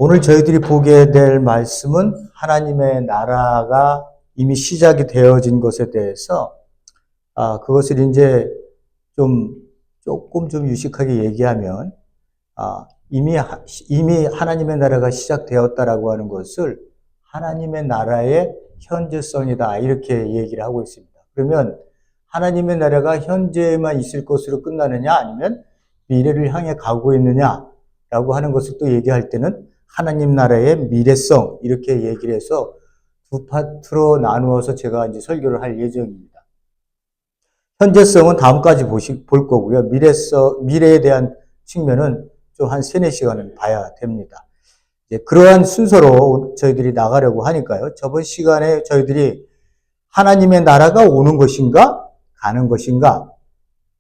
오늘 저희들이 보게 될 말씀은 하나님의 나라가 이미 시작이 되어진 것에 대해서 그것을 이제 조금 유식하게 얘기하면 이미 하나님의 나라가 시작되었다라고 하는 것을 하나님의 나라의 현재성이다 이렇게 얘기를 하고 있습니다. 그러면 하나님의 나라가 현재에만 있을 것으로 끝나느냐 아니면 미래를 향해 가고 있느냐라고 하는 것을 또 얘기할 때는 하나님 나라의 미래성 이렇게 얘기를 해서 두 파트로 나누어서 제가 이제 설교를 할 예정입니다. 현재성은 다음까지 볼 거고요. 미래에 대한 측면은 좀 한 3-4시간은 봐야 됩니다. 이제 그러한 순서로 저희들이 나가려고 하니까요. 저번 시간에 저희들이 하나님의 나라가 오는 것인가 가는 것인가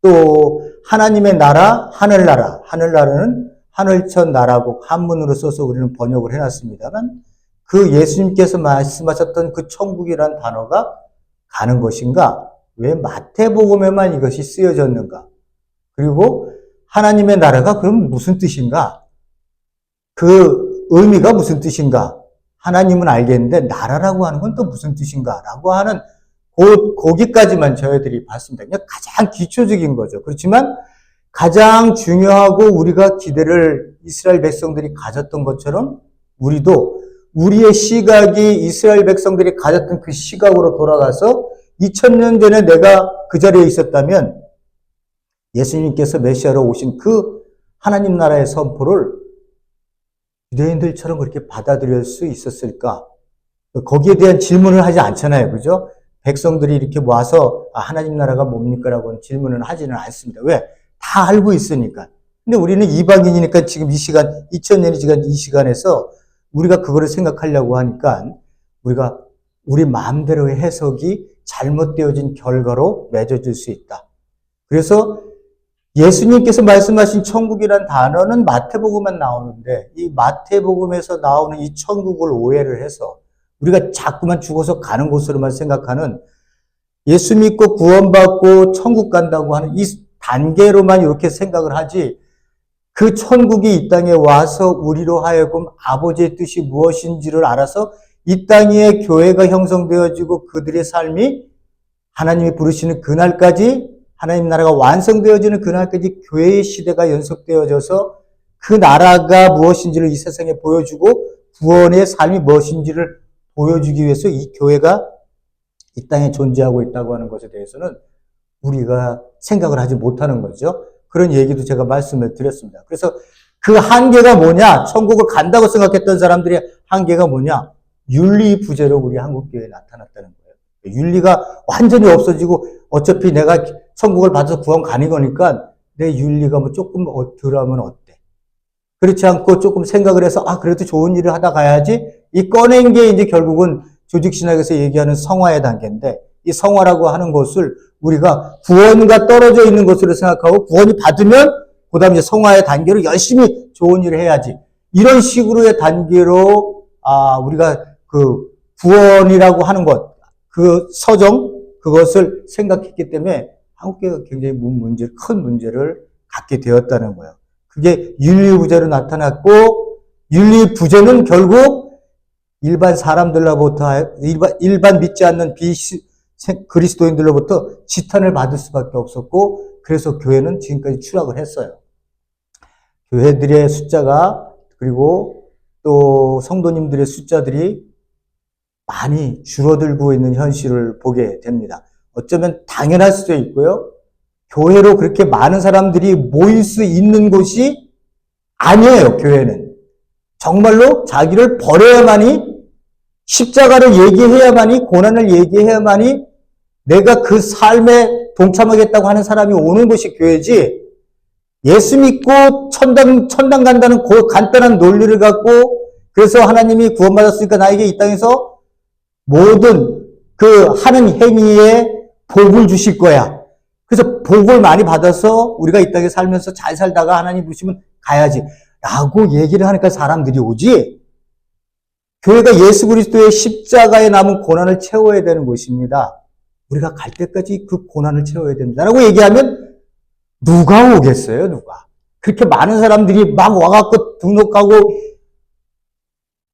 또 하나님의 나라, 하늘나라는 하늘천 나라고 한문으로 써서 우리는 번역을 해놨습니다만 그 예수님께서 말씀하셨던 그 천국이란 단어가 가는 것인가? 왜 마태복음에만 이것이 쓰여졌는가? 그리고 하나님의 나라가 그럼 무슨 뜻인가? 그 의미가 무슨 뜻인가? 하나님은 알겠는데 나라라고 하는 건 또 무슨 뜻인가? 라고 하는 거기까지만 저희들이 봤습니다. 그냥 가장 기초적인 거죠. 그렇지만 가장 중요하고 우리가 기대를 이스라엘 백성들이 가졌던 것처럼 우리도 우리의 시각이 이스라엘 백성들이 가졌던 그 시각으로 돌아가서 2000년 전에 내가 그 자리에 있었다면 예수님께서 메시아로 오신 그 하나님 나라의 선포를 유대인들처럼 그렇게 받아들일 수 있었을까? 거기에 대한 질문을 하지 않잖아요. 그죠? 백성들이 이렇게 모아서 하나님 나라가 뭡니까? 라고 질문을 하지는 않습니다. 왜? 다 알고 있으니까. 근데 우리는 이방인이니까 지금 이 시간, 2000년이 지난 이 시간에서 우리가 그거를 생각하려고 하니까 우리가 우리 마음대로의 해석이 잘못되어진 결과로 맺어질 수 있다. 그래서 예수님께서 말씀하신 천국이란 단어는 마태복음만 나오는데 이 마태복음에서 나오는 이 천국을 오해를 해서 우리가 자꾸만 죽어서 가는 곳으로만 생각하는 예수 믿고 구원받고 천국 간다고 하는 이 단계로만 이렇게 생각을 하지 그 천국이 이 땅에 와서 우리로 하여금 아버지의 뜻이 무엇인지를 알아서 이 땅에 교회가 형성되어지고 그들의 삶이 하나님이 부르시는 그날까지 하나님 나라가 완성되어지는 그날까지 교회의 시대가 연속되어져서 그 나라가 무엇인지를 이 세상에 보여주고 구원의 삶이 무엇인지를 보여주기 위해서 이 교회가 이 땅에 존재하고 있다고 하는 것에 대해서는 우리가 생각을 하지 못하는 거죠. 그런 얘기도 제가 말씀을 드렸습니다. 그래서 그 한계가 뭐냐? 천국을 간다고 생각했던 사람들의 한계가 뭐냐? 윤리 부재로 우리 한국교회에 나타났다는 거예요. 윤리가 완전히 없어지고 어차피 내가 천국을 받아서 구원 가는 거니까 내 윤리가 뭐 조금 덜하면 어때? 그렇지 않고 조금 생각을 해서 그래도 좋은 일을 하다 가야지 이 꺼낸 게 이제 결국은 조직신학에서 얘기하는 성화의 단계인데 이 성화라고 하는 것을 우리가 구원과 떨어져 있는 것으로 생각하고 구원이 받으면 그 다음에 이제 성화의 단계로 열심히 좋은 일을 해야지. 이런 식으로의 단계로 우리가 그 구원이라고 하는 것, 그 서정 그것을 생각했기 때문에 한국교회가 굉장히 큰 문제를 갖게 되었다는 거예요. 그게 윤리 부재로 나타났고 윤리 부재는 결국 일반 사람들로부터 일반 믿지 않는 그리스도인들로부터 지탄을 받을 수밖에 없었고 그래서 교회는 지금까지 추락을 했어요. 교회들의 숫자가 그리고 또 성도님들의 숫자들이 많이 줄어들고 있는 현실을 보게 됩니다. 어쩌면 당연할 수도 있고요. 교회로 그렇게 많은 사람들이 모일 수 있는 곳이 아니에요, 교회는. 정말로 자기를 버려야만이 십자가를 얘기해야만이 고난을 얘기해야만이 내가 그 삶에 동참하겠다고 하는 사람이 오는 것이 교회지 예수 믿고 천당 간다는 그 간단한 논리를 갖고 그래서 하나님이 구원받았으니까 나에게 이 땅에서 모든 그 하는 행위에 복을 주실 거야. 그래서 복을 많이 받아서 우리가 이 땅에 살면서 잘 살다가 하나님 부르시면 가야지 라고 얘기를 하니까 사람들이 오지 교회가 예수 그리스도의 십자가에 남은 고난을 채워야 되는 것입니다. 우리가 갈 때까지 그 고난을 채워야 된다라고 얘기하면 누가 오겠어요? 누가? 그렇게 많은 사람들이 막 와갖고 등록하고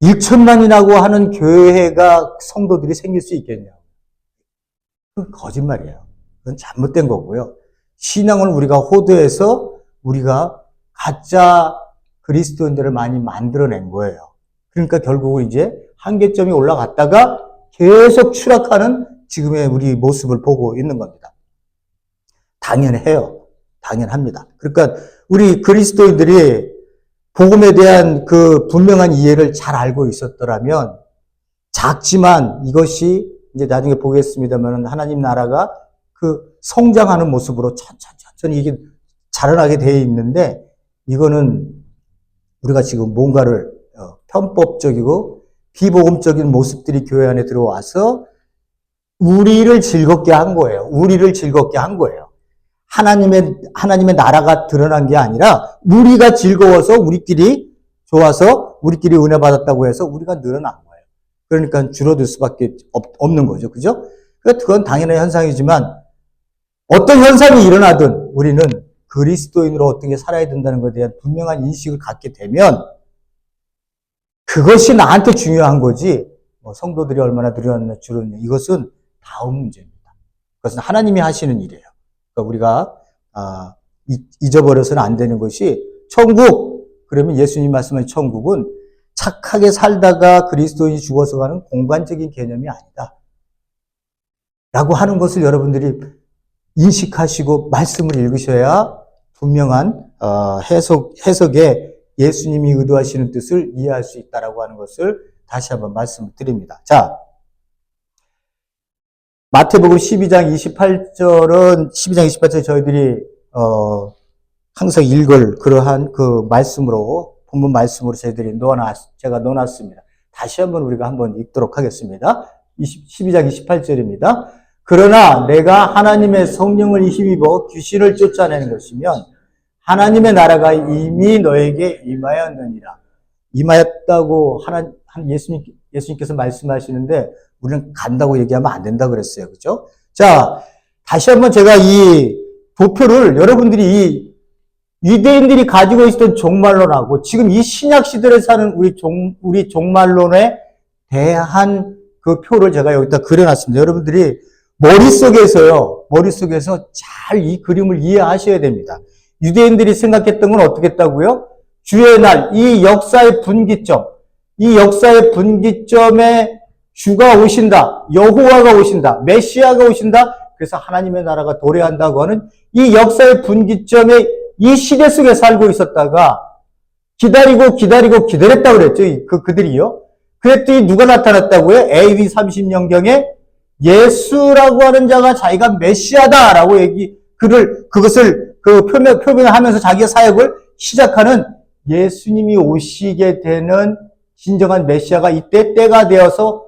1천만이라고 하는 교회가 성도들이 생길 수 있겠냐? 그건 거짓말이에요. 그건 잘못된 거고요. 신앙을 우리가 호도해서 우리가 가짜 그리스도인들을 많이 만들어낸 거예요. 그러니까 결국은 이제 한계점이 올라갔다가 계속 추락하는 지금의 우리 모습을 보고 있는 겁니다. 당연해요. 당연합니다. 그러니까 우리 그리스도인들이 복음에 대한 그 분명한 이해를 잘 알고 있었더라면 작지만 이것이 이제 나중에 보겠습니다만 하나님 나라가 그 성장하는 모습으로 천천히 이게 자라나게 되어 있는데 이거는 우리가 지금 뭔가를 편법적이고 비복음적인 모습들이 교회 안에 들어와서 우리를 즐겁게 한 거예요. 우리를 즐겁게 한 거예요. 하나님의 나라가 드러난 게 아니라 우리가 즐거워서 우리끼리 좋아서 우리끼리 은혜 받았다고 해서 우리가 늘어난 거예요. 그러니까 줄어들 수밖에 없는 거죠. 그죠? 그건 당연한 현상이지만 어떤 현상이 일어나든 우리는 그리스도인으로 어떻게 살아야 된다는 것에 대한 분명한 인식을 갖게 되면 그것이 나한테 중요한 거지 성도들이 얼마나 늘어났냐 줄었냐 이것은 다음 문제입니다. 그것은 하나님이 하시는 일이에요. 그러니까 우리가 잊어버려서는 안 되는 것이 천국 그러면 예수님 말씀하신 천국은 착하게 살다가 그리스도인이 죽어서 가는 공간적인 개념이 아니다. 라고 하는 것을 여러분들이 인식하시고 말씀을 읽으셔야 분명한 해석에 예수님이 의도하시는 뜻을 이해할 수 있다라고 하는 것을 다시 한번 말씀을 드립니다. 자, 마태복음 12장 28절 저희들이 항상 읽을 그러한 그 말씀으로 본문 말씀으로 제가 넣어놨습니다. 다시 한번 우리가 한번 읽도록 하겠습니다. 12장 28절입니다. 그러나 내가 하나님의 성령을 힘입어 귀신을 쫓아내는 것이면 하나님의 나라가 이미 너에게 임하였느니라. 임하였다고 예수님께서 말씀하시는데 우리는 간다고 얘기하면 안 된다 그랬어요. 그죠? 자, 다시 한번 제가 이 도표를 여러분들이 이 유대인들이 가지고 있었던 종말론하고 지금 이 신약 시대에 사는 우리 종말론에 대한 그 표를 제가 여기다 그려놨습니다. 여러분들이 머릿속에서 잘 이 그림을 이해하셔야 됩니다. 유대인들이 생각했던 건 어떻게 했다고요? 주의 날, 이 역사의 분기점에 주가 오신다, 여호와가 오신다, 메시아가 오신다, 그래서 하나님의 나라가 도래한다고 하는 이 역사의 분기점에 이 시대 속에 살고 있었다가 기다렸다고 그랬죠. 그들이요. 그랬더니 누가 나타났다고요? AD 30년경에 예수라고 하는 자가 자기가 메시아다라고 그것을 표명하면서 자기의 사역을 시작하는 예수님이 오시게 되는 진정한 메시아가 이때 때가 되어서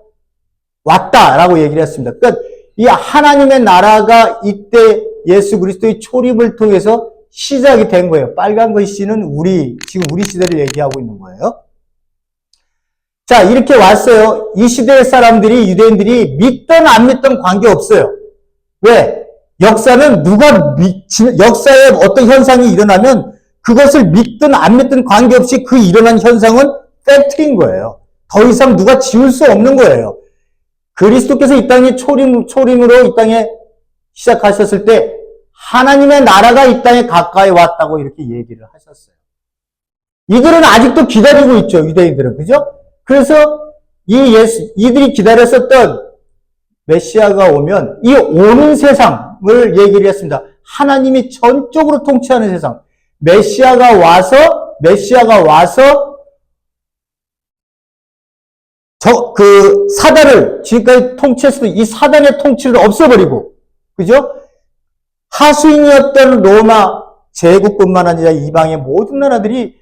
왔다라고 얘기를 했습니다. 그러니까 이 하나님의 나라가 이때 예수 그리스도의 초림을 통해서 시작이 된 거예요. 빨간 글씨는 지금 우리 시대를 얘기하고 있는 거예요. 자, 이렇게 왔어요. 이 시대의 사람들이, 유대인들이 믿든 안 믿든 관계없어요. 왜? 역사에 어떤 현상이 일어나면 그것을 믿든 안 믿든 관계없이 그 일어난 현상은 팩트인 거예요. 더 이상 누가 지울 수 없는 거예요. 그리스도께서 이 땅에 초림으로 이 땅에 시작하셨을 때 하나님의 나라가 이 땅에 가까이 왔다고 이렇게 얘기를 하셨어요. 이들은 아직도 기다리고 있죠. 유대인들은. 그죠? 그래서 이들이 기다렸었던 메시아가 오면 이 오는 세상을 얘기를 했습니다. 하나님이 전적으로 통치하는 세상. 메시아가 와서 사단을 지금까지 통치했을 때 이 사단의 통치를 없애버리고, 그죠? 하수인이었던 로마 제국뿐만 아니라 이방의 모든 나라들이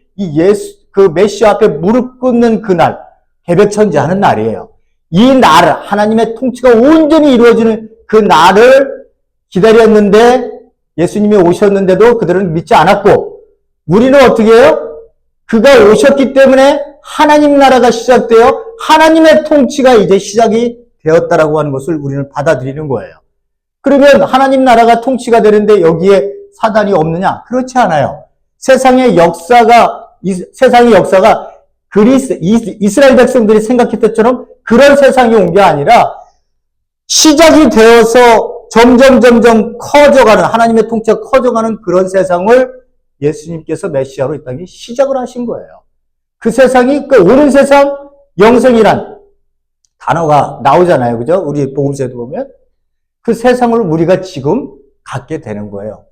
그 메시아 앞에 무릎 꿇는 그날, 개벽천지하는 날이에요. 이 날, 하나님의 통치가 온전히 이루어지는 그 날을 기다렸는데, 예수님이 오셨는데도 그들은 믿지 않았고, 우리는 어떻게 해요? 그가 오셨기 때문에 하나님 나라가 시작되어 하나님의 통치가 이제 시작이 되었다라고 하는 것을 우리는 받아들이는 거예요. 그러면 하나님 나라가 통치가 되는데 여기에 사단이 없느냐? 그렇지 않아요. 세상의 역사가 이스라엘 백성들이 생각했던 것처럼 그런 세상이 온 게 아니라 시작이 되어서 점점 커져가는, 하나님의 통치가 커져가는 그런 세상을 예수님께서 메시아로 이 땅에 시작을 하신 거예요. 그 세상이, 그 오는 세상, 영생이란 단어가 나오잖아요. 그죠? 우리 복음서에도 보면. 그 세상을 우리가 지금 갖게 되는 거예요.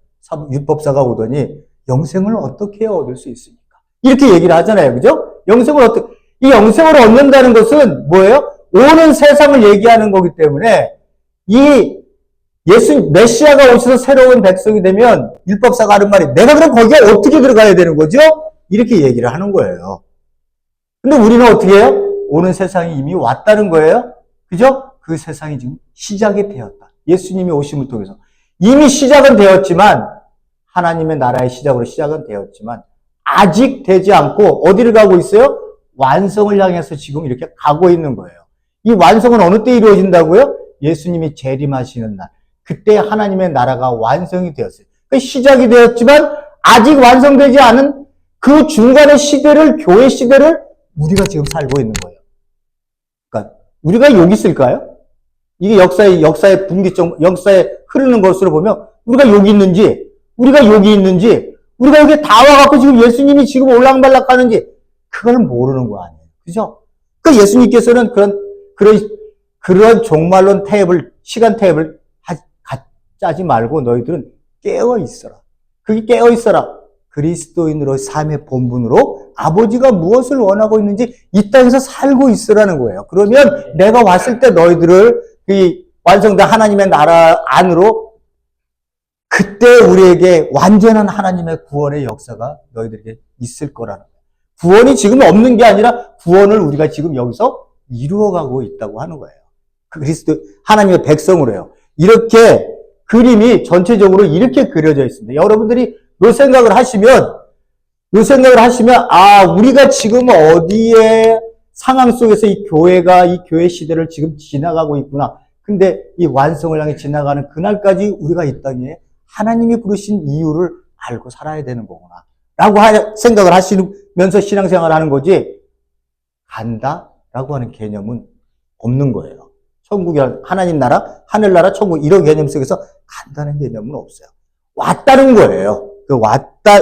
율법사가 오더니 영생을 어떻게 얻을 수 있습니까? 이렇게 얘기를 하잖아요. 그죠? 이 영생을 얻는다는 것은 뭐예요? 오는 세상을 얘기하는 거기 때문에 이 메시아가 오셔서 새로운 백성이 되면 율법사가 하는 말이 내가 그럼 거기에 어떻게 들어가야 되는 거죠? 이렇게 얘기를 하는 거예요. 근데 우리는 어떻게 해요? 오는 세상이 이미 왔다는 거예요. 그죠? 그 세상이 지금 시작이 되었다. 예수님이 오심을 통해서. 이미 시작은 되었지만 하나님의 나라의 시작으로 시작은 되었지만 아직 되지 않고 어디를 가고 있어요? 완성을 향해서 지금 이렇게 가고 있는 거예요. 이 완성은 어느 때 이루어진다고요? 예수님이 재림하시는 날. 그때 하나님의 나라가 완성이 되었어요. 그 시작이 되었지만 아직 완성되지 않은 그 중간의 시대를, 교회 시대를 우리가 지금 살고 있는 거예요. 그러니까 우리가 여기 있을까요? 이게 역사의 분기점, 역사에 흐르는 것으로 보면 우리가 여기 있는지, 우리가 여기 있는지, 우리가 여기 다 와갖고 지금 예수님이 지금 올락말락 하는지 그걸 모르는 거 아니에요. 그죠? 그 예수님께서는 그런 종말론 시간 탭을 짜지 말고 너희들은 깨어 있어라. 그게 깨어 있어라. 그리스도인으로의 삶의 본분으로 아버지가 무엇을 원하고 있는지 이 땅에서 살고 있으라는 거예요. 그러면 내가 왔을 때 너희들을 이 완성된 하나님의 나라 안으로 그때 우리에게 완전한 하나님의 구원의 역사가 너희들에게 있을 거라는 거예요. 구원이 지금 없는 게 아니라 구원을 우리가 지금 여기서 이루어가고 있다고 하는 거예요. 그리스도 하나님의 백성으로요. 이렇게 그림이 전체적으로 이렇게 그려져 있습니다. 여러분들이 요 생각을 하시면 우리가 지금 어디에 상황 속에서 이 교회 시대를 지금 지나가고 있구나. 근데 이 완성을 향해 지나가는 그날까지 우리가 이 땅에 하나님이 부르신 이유를 알고 살아야 되는 거구나. 라고 생각을 하시면서 신앙생활을 하는 거지, 간다라고 하는 개념은 없는 거예요. 천국이란 하나님 나라, 하늘나라, 천국 이런 개념 속에서 간다는 개념은 없어요. 왔다는 거예요. 그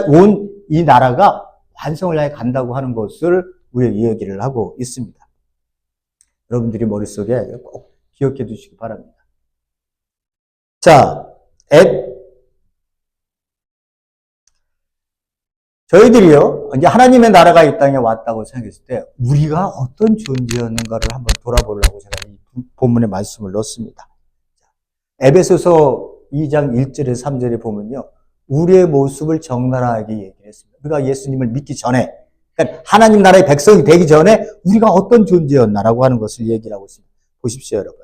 온 이 나라가 완성을 향해 간다고 하는 것을 우리가 얘기를 하고 있습니다. 여러분들이 머릿속에 꼭 기억해 두시기 바랍니다. 자, 저희들이요, 이제 하나님의 나라가 이 땅에 왔다고 생각했을 때 우리가 어떤 존재였는가를 한번 돌아보려고 제가 이 본문의 말씀을 넣습니다. 에베소서 2장 1절에서 3절에 보면요, 우리의 모습을 적나라하게 얘기를 했습니다. 우리가 예수님을 믿기 전에, 그러니까 하나님 나라의 백성이 되기 전에 우리가 어떤 존재였나라고 하는 것을 얘기를 하고 있습니다. 보십시오, 여러분.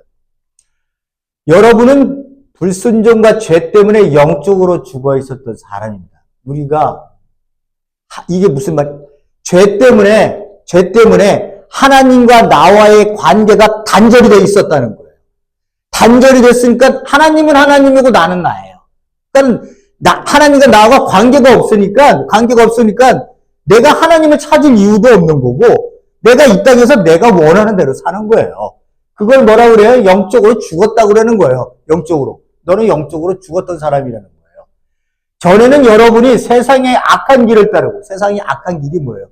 여러분은 불순종과 죄 때문에 영적으로 죽어 있었던 사람입니다. 우리가 이게 무슨 죄 때문에 하나님과 나와의 관계가 단절이 되어 있었다는 거예요. 단절이 됐으니까 하나님은 하나님이고 나는 나예요. 그러니까 하나님과 나와 관계가 없으니까 내가 하나님을 찾을 이유도 없는 거고 내가 이 땅에서 내가 원하는 대로 사는 거예요. 그걸 뭐라 그래요? 영적으로 죽었다고 그러는 거예요. 영적으로. 너는 영적으로 죽었던 사람이라는 거예요. 전에는 여러분이 세상의 악한 길을 따르고, 세상의 악한 길이 뭐예요?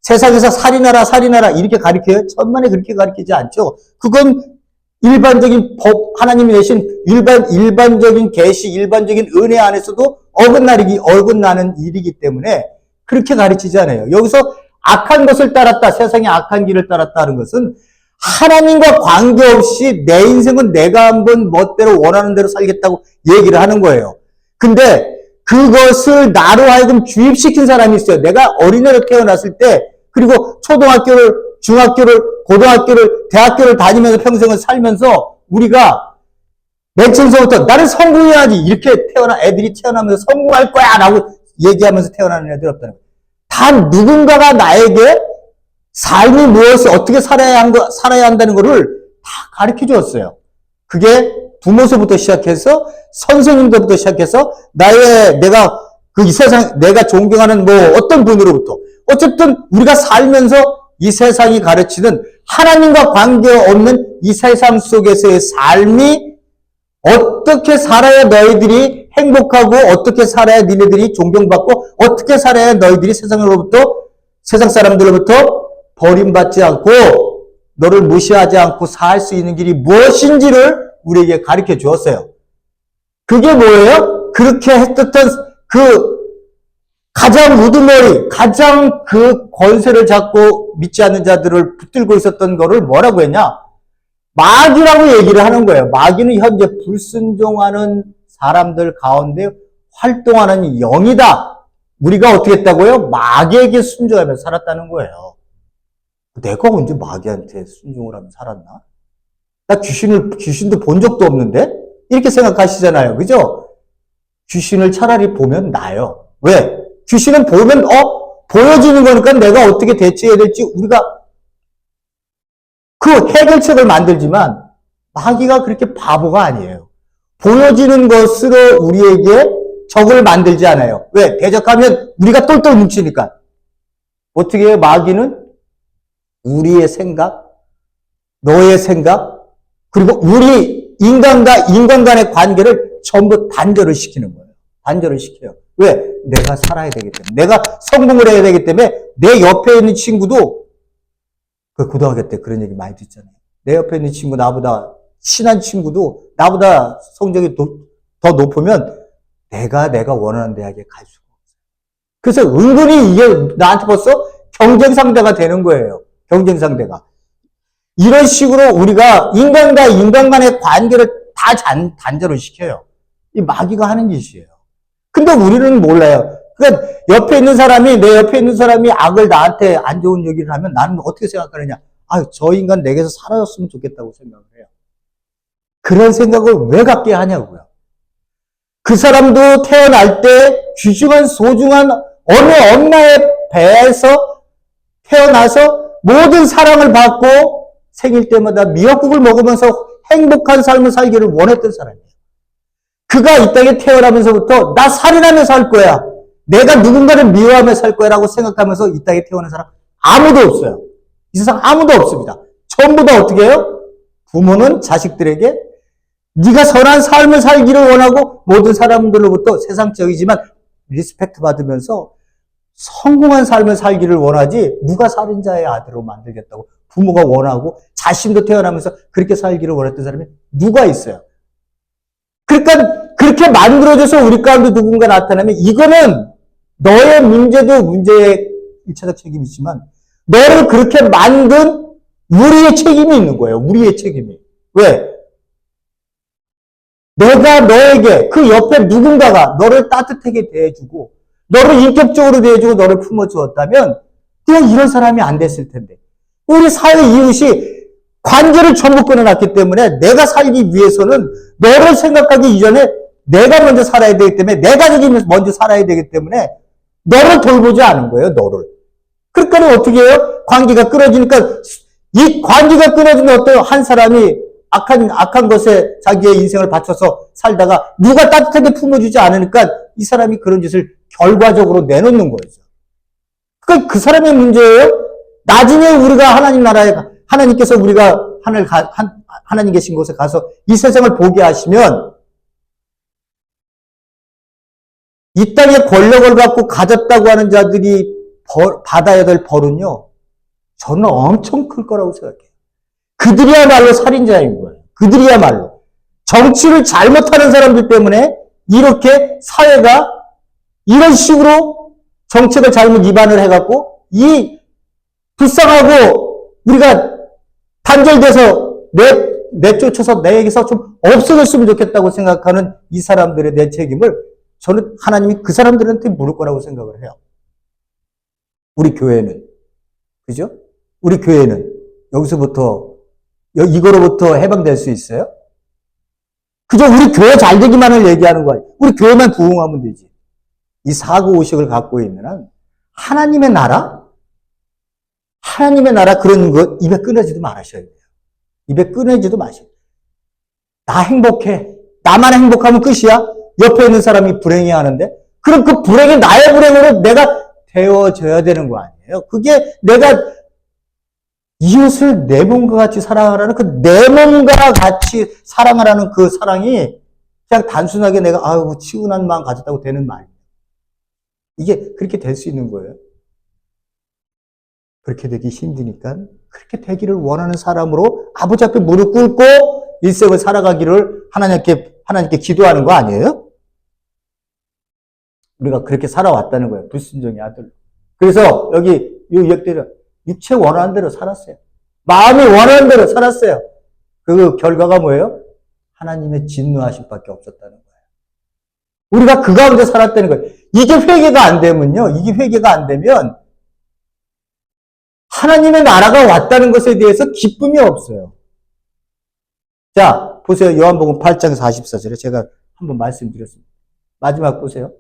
세상에서 살인하라 이렇게 가르쳐요? 천만에 그렇게 가르치지 않죠. 그건 일반적인 법, 하나님이 내신 일반적인 계시, 일반적인 은혜 안에서도 어긋나는 일이기 때문에 그렇게 가르치지 않아요. 여기서 악한 것을 따랐다, 세상의 악한 길을 따랐다는 것은 하나님과 관계없이 내 인생은 내가 한번 멋대로 원하는 대로 살겠다고 얘기를 하는 거예요. 근데 그것을 나로 하여금 주입시킨 사람이 있어요. 내가 어린애로 태어났을 때, 그리고 초등학교를, 중학교를, 고등학교를, 대학교를 다니면서 평생을 살면서 우리가 맨 처음부터 나는 성공해야지 이렇게 애들이 태어나면서 성공할 거야 라고 얘기하면서 태어나는 애들 없다는 거예요. 다 누군가가 나에게 삶이 무엇이 어떻게 살아야 한다는 것을 다 가르쳐 주었어요. 그게 부모서부터 시작해서 선생님들부터 시작해서 내가 그 이 세상 내가 존경하는 어떤 분으로부터 어쨌든 우리가 살면서 이 세상이 가르치는 하나님과 관계없는 이 세상 속에서의 삶이 어떻게 살아야 너희들이 행복하고 어떻게 살아야 니네들이 존경받고 어떻게 살아야 너희들이 세상 사람들로부터 버림받지 않고 너를 무시하지 않고 살 수 있는 길이 무엇인지를 우리에게 가르쳐 주었어요. 그게 뭐예요? 그렇게 했던 그 가장 우두머리, 가장 그 권세를 잡고 믿지 않는 자들을 붙들고 있었던 거를 뭐라고 했냐? 마귀라고 얘기를 하는 거예요. 마귀는 현재 불순종하는 사람들 가운데 활동하는 영이다. 우리가 어떻게 했다고요? 마귀에게 순종하며 살았다는 거예요. 내가 언제 마귀한테 순종을 하며 살았나? 나 귀신도 본 적도 없는데? 이렇게 생각하시잖아요. 그죠? 귀신을 차라리 보면 나요. 왜? 귀신은 보면, 보여지는 거니까 내가 어떻게 대처해야 될지 우리가 그 해결책을 만들지만 마귀가 그렇게 바보가 아니에요. 보여지는 것으로 우리에게 적을 만들지 않아요. 왜? 대적하면 우리가 똘똘 뭉치니까. 어떻게 해요? 마귀는 우리의 생각, 너의 생각, 그리고 우리 인간 간의 관계를 전부 단절을 시키는 거예요. 단절을 시켜요. 왜? 내가 살아야 되기 때문에. 내가 성공을 해야 되기 때문에 내 옆에 있는 친구도 그 고등학교 때 그런 얘기 많이 듣잖아요. 내 옆에 있는 친구, 나보다 친한 친구도 나보다 성적이 더 높으면 내가 원하는 대학에 갈 수가 없어요. 그래서 은근히 이게 나한테 벌써 경쟁 상대가 되는 거예요. 경쟁 상대가. 이런 식으로 우리가 인간과 인간 간의 관계를 다 단절을 시켜요. 이 마귀가 하는 짓이에요. 근데 우리는 몰라요. 그러니까 내 옆에 있는 사람이 악을 나한테 안 좋은 얘기를 하면 나는 어떻게 생각하느냐? 저 인간 내게서 사라졌으면 좋겠다고 생각을 해요. 그런 생각을 왜 갖게 하냐고요. 그 사람도 태어날 때 귀중한 소중한 어느 엄마의 배에서 태어나서 모든 사랑을 받고 생일 때마다 미역국을 먹으면서 행복한 삶을 살기를 원했던 사람이에요. 그가 이 땅에 태어나면서부터 나 살인하며 살 거야. 내가 누군가를 미워하며 살 거야 라고 생각하면서 이 땅에 태어난 사람 아무도 없어요. 이 세상 아무도 없습니다. 전부 다 어떻게 해요? 부모는 자식들에게 네가 선한 삶을 살기를 원하고 모든 사람들로부터 세상적이지만 리스펙트 받으면서 성공한 삶을 살기를 원하지 누가 살인자의 아들로 만들겠다고 부모가 원하고 자신도 태어나면서 그렇게 살기를 원했던 사람이 누가 있어요? 그러니까 그렇게 만들어져서 우리 가운데 누군가 나타나면 이거는 너의 문제도 문제의 1차적 책임이 있지만 너를 그렇게 만든 우리의 책임이 있는 거예요. 우리의 책임이. 왜? 내가 너에게 그 옆에 누군가가 너를 따뜻하게 대해주고 너를 인격적으로 대해주고 너를 품어주었다면 그냥 이런 사람이 안 됐을 텐데 우리 사회 이웃이 관계를 전부 끊어놨기 때문에 내가 살기 위해서는 너를 생각하기 이전에 내가 먼저 살아야 되기 때문에 내 가족이 먼저 살아야 되기 때문에 너를 돌보지 않은 거예요. 너를. 그러니까 어떻게 해요? 관계가 끊어지니까 이 관계가 끊어지면 어떤 한 사람이 악한 것에 자기의 인생을 바쳐서 살다가 누가 따뜻하게 품어주지 않으니까 이 사람이 그런 짓을 결과적으로 내놓는 거죠. 그러니까 그 사람의 문제예요. 나중에 우리가 하나님께서 우리가 하나님 계신 곳에 가서 이 세상을 보게 하시면 이 땅에 권력을 갖고 가졌다고 하는 자들이 받아야 될 벌은요. 저는 엄청 클 거라고 생각해요. 그들이야말로 살인자인 거예요. 그들이야말로. 정치를 잘못하는 사람들 때문에 이렇게 사회가 이런 식으로 정책을 잘못 위반을 해갖고 이 불쌍하고 우리가 단절돼서 내쫓아서 내에게서 좀 없어졌으면 좋겠다고 생각하는 이 사람들의 내 책임을 저는 하나님이 그 사람들한테 물을 거라고 생각을 해요. 우리 교회는. 그죠? 우리 교회는 이거로부터 해방될 수 있어요? 그저 우리 교회 잘 되기만을 얘기하는 거예요. 우리 교회만 부흥하면 되지. 이 사고의식을 갖고 있는 한 하나님의 나라 그런 거 입에 꺼내지도 말아셔야 돼요. 입에 꺼내지도 마셔야 돼요. 나 행복해. 나만 행복하면 끝이야. 옆에 있는 사람이 불행해하는데 그럼 그 불행이 나의 불행으로 내가 되어져야 되는 거 아니에요. 그게 내가 이웃을 내 몸과 같이 사랑하라는 그 내 몸과 같이 사랑하라는 그 사랑이 그냥 단순하게 내가 아유 치운한 마음 가졌다고 되는 말이에요. 이게 그렇게 될 수 있는 거예요. 그렇게 되기 힘드니까 그렇게 되기를 원하는 사람으로 아버지 앞에 무릎 꿇고 일생을 살아가기를 하나님께 기도하는 거 아니에요? 우리가 그렇게 살아왔다는 거예요. 불순종의 아들. 그래서 여기 이 역대는 육체 원하는 대로 살았어요. 마음이 원하는 대로 살았어요. 그 결과가 뭐예요? 하나님의 진노하심밖에 없었다는 거예요. 우리가 그 가운데 살았다는 거예요. 이게 회개가 안 되면요. 이게 회개가 안 되면 하나님의 나라가 왔다는 것에 대해서 기쁨이 없어요. 자, 보세요. 요한복음 8장 44절에 제가 한번 말씀드렸습니다. 마지막 보세요.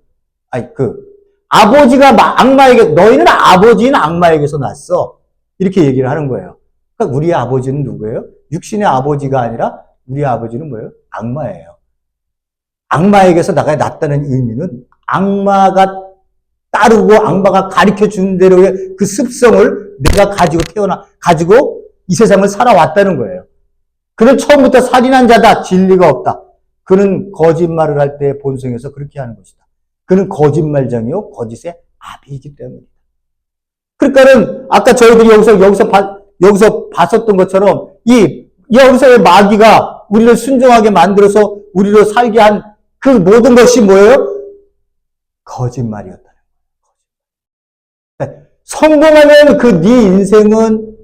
아버지가 악마에게, 너희는 아버지인 악마에게서 났어. 이렇게 얘기를 하는 거예요. 그러니까 우리의 아버지는 누구예요? 육신의 아버지가 아니라 우리의 아버지는 뭐예요? 악마예요. 악마에게서 났다는 의미는 악마가 따르고 악마가 가르쳐 주는 대로의 그 습성을 내가 가지고 이 세상을 살아왔다는 거예요. 그는 처음부터 살인한 자다. 진리가 없다. 그는 거짓말을 할 때 본성에서 그렇게 하는 것이다. 그는 거짓말장이요 거짓의 아비이기 때문이다. 그러니까는 아까 저희들이 여기서 봤었던 것처럼 이 여기서의 마귀가 우리를 순종하게 만들어서 우리로 살게 한 그 모든 것이 뭐예요? 거짓말이었다는 거예요. 성공하면 그 네 인생은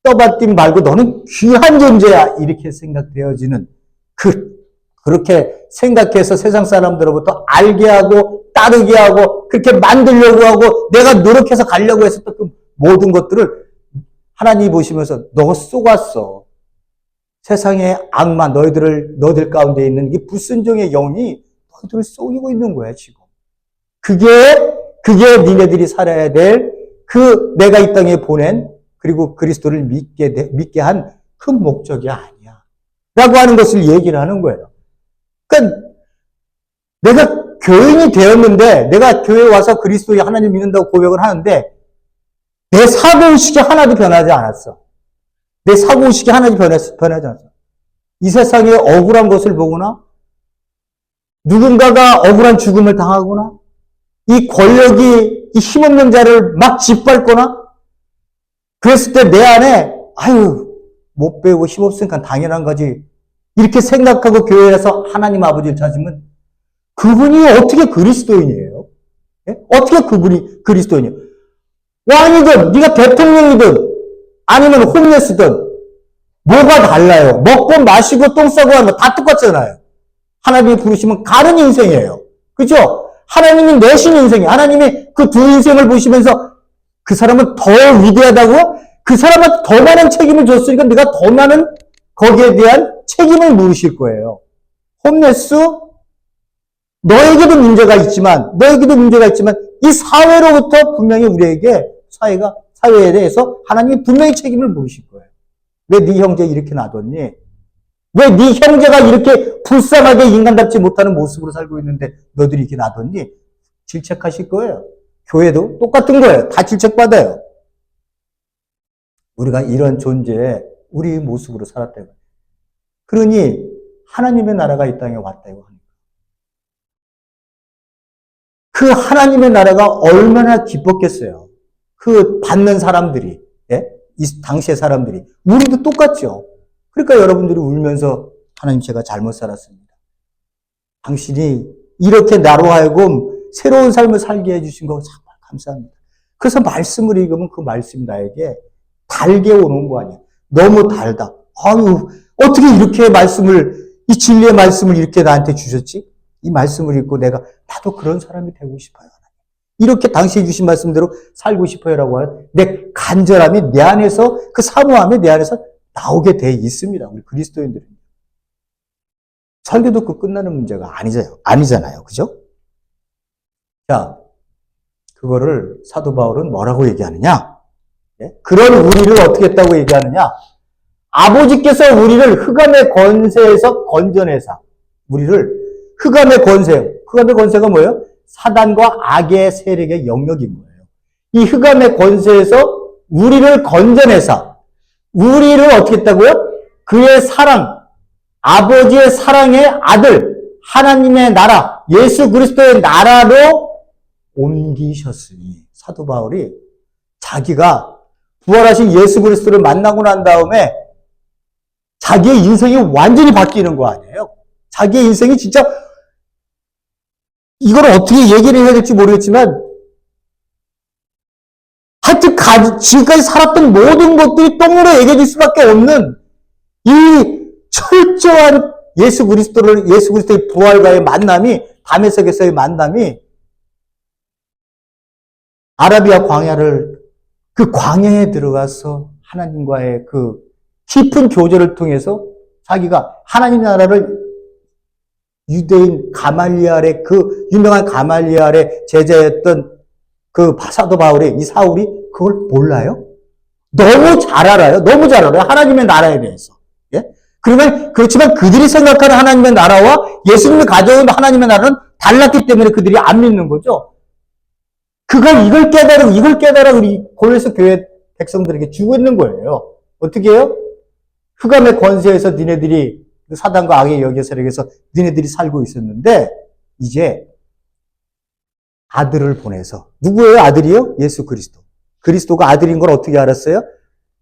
떠받림 말고 너는 귀한 존재야 이렇게 생각되어지는 그렇게 생각해서 세상 사람들로부터 알게 하고 따르게 하고 그렇게 만들려고 하고 내가 노력해서 가려고 했었던 그 모든 것들을 하나님이 보시면서 너 쏘았어. 세상의 악마 너희들 가운데 있는 이 불순종의 영이 너희들을 쏘이고 있는 거야 지금. 그게 니네들이 살아야 될 내가 이 땅에 보낸 그리고 그리스도를 믿게 한 그 목적이 아니야. 라고 하는 것을 얘기를 하는 거예요. 그러니까 내가 교인이 되었는데 내가 교회에 와서 그리스도의 하나님 믿는다고 고백을 하는데 내 사고의식이 하나도 변하지 않았어. 내 사고의식이 하나도 변하지 않았어. 이 세상에 억울한 것을 보거나 누군가가 억울한 죽음을 당하거나 이 권력이 이 힘없는 자를 막 짓밟거나 그랬을 때 내 안에 못 배우고 힘없으니까 당연한 거지 이렇게 생각하고 교회에서 하나님 아버지를 찾으면 그분이 어떻게 그리스도인이에요? 예? 어떻게 그분이 그리스도인이에요? 왕이든 네가 대통령이든 아니면 홈레스든 뭐가 달라요? 먹고 마시고 똥 싸고 하는 거 다 똑같잖아요. 하나님이 부르시면 가는 인생이에요. 그죠? 하나님이 내신 인생이에요. 하나님이 그 두 인생을 보시면서 그 사람은 더 위대하다고 그 사람한테 더 많은 책임을 줬으니까 네가 더 많은 거기에 대한 책임을 물으실 거예요. 홈레스 너에게도 문제가 있지만 이 사회로부터 분명히 우리에게 사회에 대해서 하나님이 분명히 책임을 물으실 거예요. 왜 네 형제 이렇게 놔뒀니? 왜 네 형제가 이렇게 불쌍하게 인간답지 못하는 모습으로 살고 있는데 너들이 이렇게 놔뒀니? 질책하실 거예요. 교회도 똑같은 거예요. 다 질책받아요. 우리가 이런 존재에 우리의 모습으로 살았다고. 그러니 하나님의 나라가 이 땅에 왔다고 합니다. 그 하나님의 나라가 얼마나 기뻤겠어요. 그 받는 사람들이, 예? 이 당시의 사람들이. 우리도 똑같죠. 그러니까 여러분들이 울면서 하나님 제가 잘못 살았습니다. 당신이 이렇게 나로 하여금 새로운 삶을 살게 해주신 거 정말 감사합니다. 그래서 말씀을 읽으면 그 말씀이 나에게 달게 오는 거 아니야. 너무 달다. 아유, 어떻게 이렇게 이 진리의 말씀을 이렇게 나한테 주셨지? 이 말씀을 읽고 나도 그런 사람이 되고 싶어요. 이렇게 당시에 주신 말씀대로 살고 싶어요라고 하는 내 간절함이 내 안에서, 그 사모함이 내 안에서 나오게 돼 있습니다. 우리 그리스도인들은. 설교 듣고 끝나는 문제가 아니잖아요. 그죠? 자, 그거를 사도 바울은 뭐라고 얘기하느냐? 예? 그런 우리를 어떻게 했다고 얘기하느냐? 아버지께서 우리를 흑암의 권세에서 건져내사. 우리를 흑암의 권세가 뭐예요? 사단과 악의 세력의 영역인 거예요. 이 흑암의 권세에서 우리를 건져내사 우리를 어떻게 했다고요? 그의 사랑, 아버지의 사랑의 아들, 하나님의 나라, 예수 그리스도의 나라로 옮기셨으니 사도 바울이 자기가 부활하신 예수 그리스도를 만나고 난 다음에 자기의 인생이 완전히 바뀌는 거 아니에요? 자기의 인생이 진짜 이걸 어떻게 얘기를 해야 될지 모르겠지만 하여튼 지금까지 살았던 모든 것들이 똥으로 얘기해질 수밖에 없는 이 철저한 예수 그리스도의 부활과의 만남이, 다메섹에서의 만남이 아라비아 광야를, 그 광야에 들어가서 하나님과의 그 깊은 교제를 통해서 자기가 하나님 나라를 유대인 가말리알의 그 유명한 가말리알의 제자였던 그 사도 바울이, 이 사울이 그걸 몰라요? 너무 잘 알아요. 너무 잘 알아요. 하나님의 나라에 대해서. 예? 그렇지만 그들이 생각하는 하나님의 나라와 예수님이 가져온 하나님의 나라는 달랐기 때문에 그들이 안 믿는 거죠. 이걸 깨달아 우리 고레스 교회 백성들에게 주고 있는 거예요. 어떻게 해요? 흑암의 권세에서 니네들이 사단과 악의 영의 세력에서 니네들이 살고 있었는데 이제 아들을 보내서, 누구예요? 아들이요? 예수 그리스도. 그리스도가 아들인 걸 어떻게 알았어요?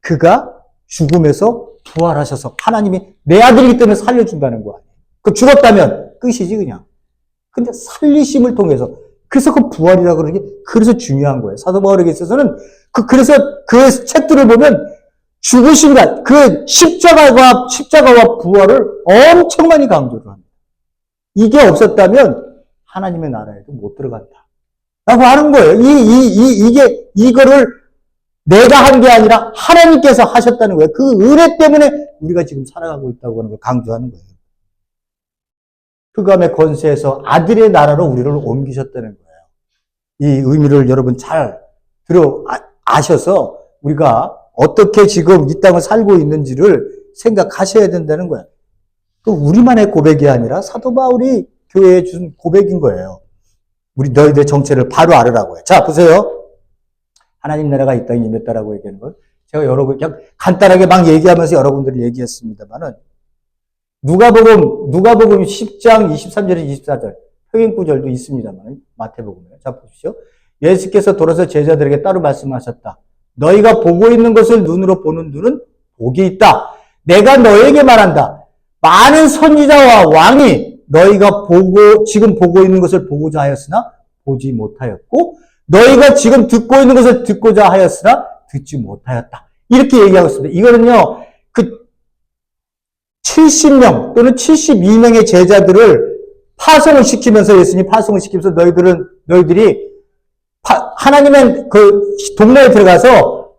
그가 죽음에서 부활하셔서 하나님이 내 아들이기 때문에 살려준다는 거 아니에요. 그 죽었다면 끝이지 그냥. 근데 살리심을 통해서, 그래서 그 부활이라고 그러는 게 그래서 중요한 거예요. 사도 바울에게 있어서는 그래서 그 책들을 보면 죽으심과 그 십자가와 부활을 엄청 많이 강조를 합니다. 이게 없었다면 하나님의 나라에도 못 들어간다. 라고 하는 거예요. 이거를 내가 한 게 아니라 하나님께서 하셨다는 거예요. 그 은혜 때문에 우리가 지금 살아가고 있다고 하는 걸 강조하는 거예요. 흑암의 권세에서 아들의 나라로 우리를 옮기셨다는 거예요. 이 의미를 여러분 잘 아셔서 우리가 어떻게 지금 이 땅을 살고 있는지를 생각하셔야 된다는 거예요. 그 우리만의 고백이 아니라 사도 바울이 교회에 준 고백인 거예요. 너희들의 정체를 바로 알으라고요. 자, 보세요. 하나님 나라가 이 땅에 임했다라고 얘기하는 걸 제가 여러분 그냥 간단하게 막 얘기하면서 여러분들이 얘기했습니다만은 누가복음 10장 23절에서 24절 표현 구절도 있습니다만 마태복음에 자 보십시오. 예수께서 돌아서 제자들에게 따로 말씀하셨다. 너희가 보고 있는 것을 눈으로 보는 눈은 복이 있다. 내가 너에게 말한다. 많은 선지자와 왕이 너희가 지금 보고 있는 것을 보고자 하였으나 보지 못하였고 너희가 지금 듣고 있는 것을 듣고자 하였으나 듣지 못하였다. 이렇게 얘기하고 있습니다. 이거는요, 70명 또는 72명의 제자들을 파송을 시키면서 예수님이 파송을 시키면서 너희들이 하나님의 그 동네에 들어가서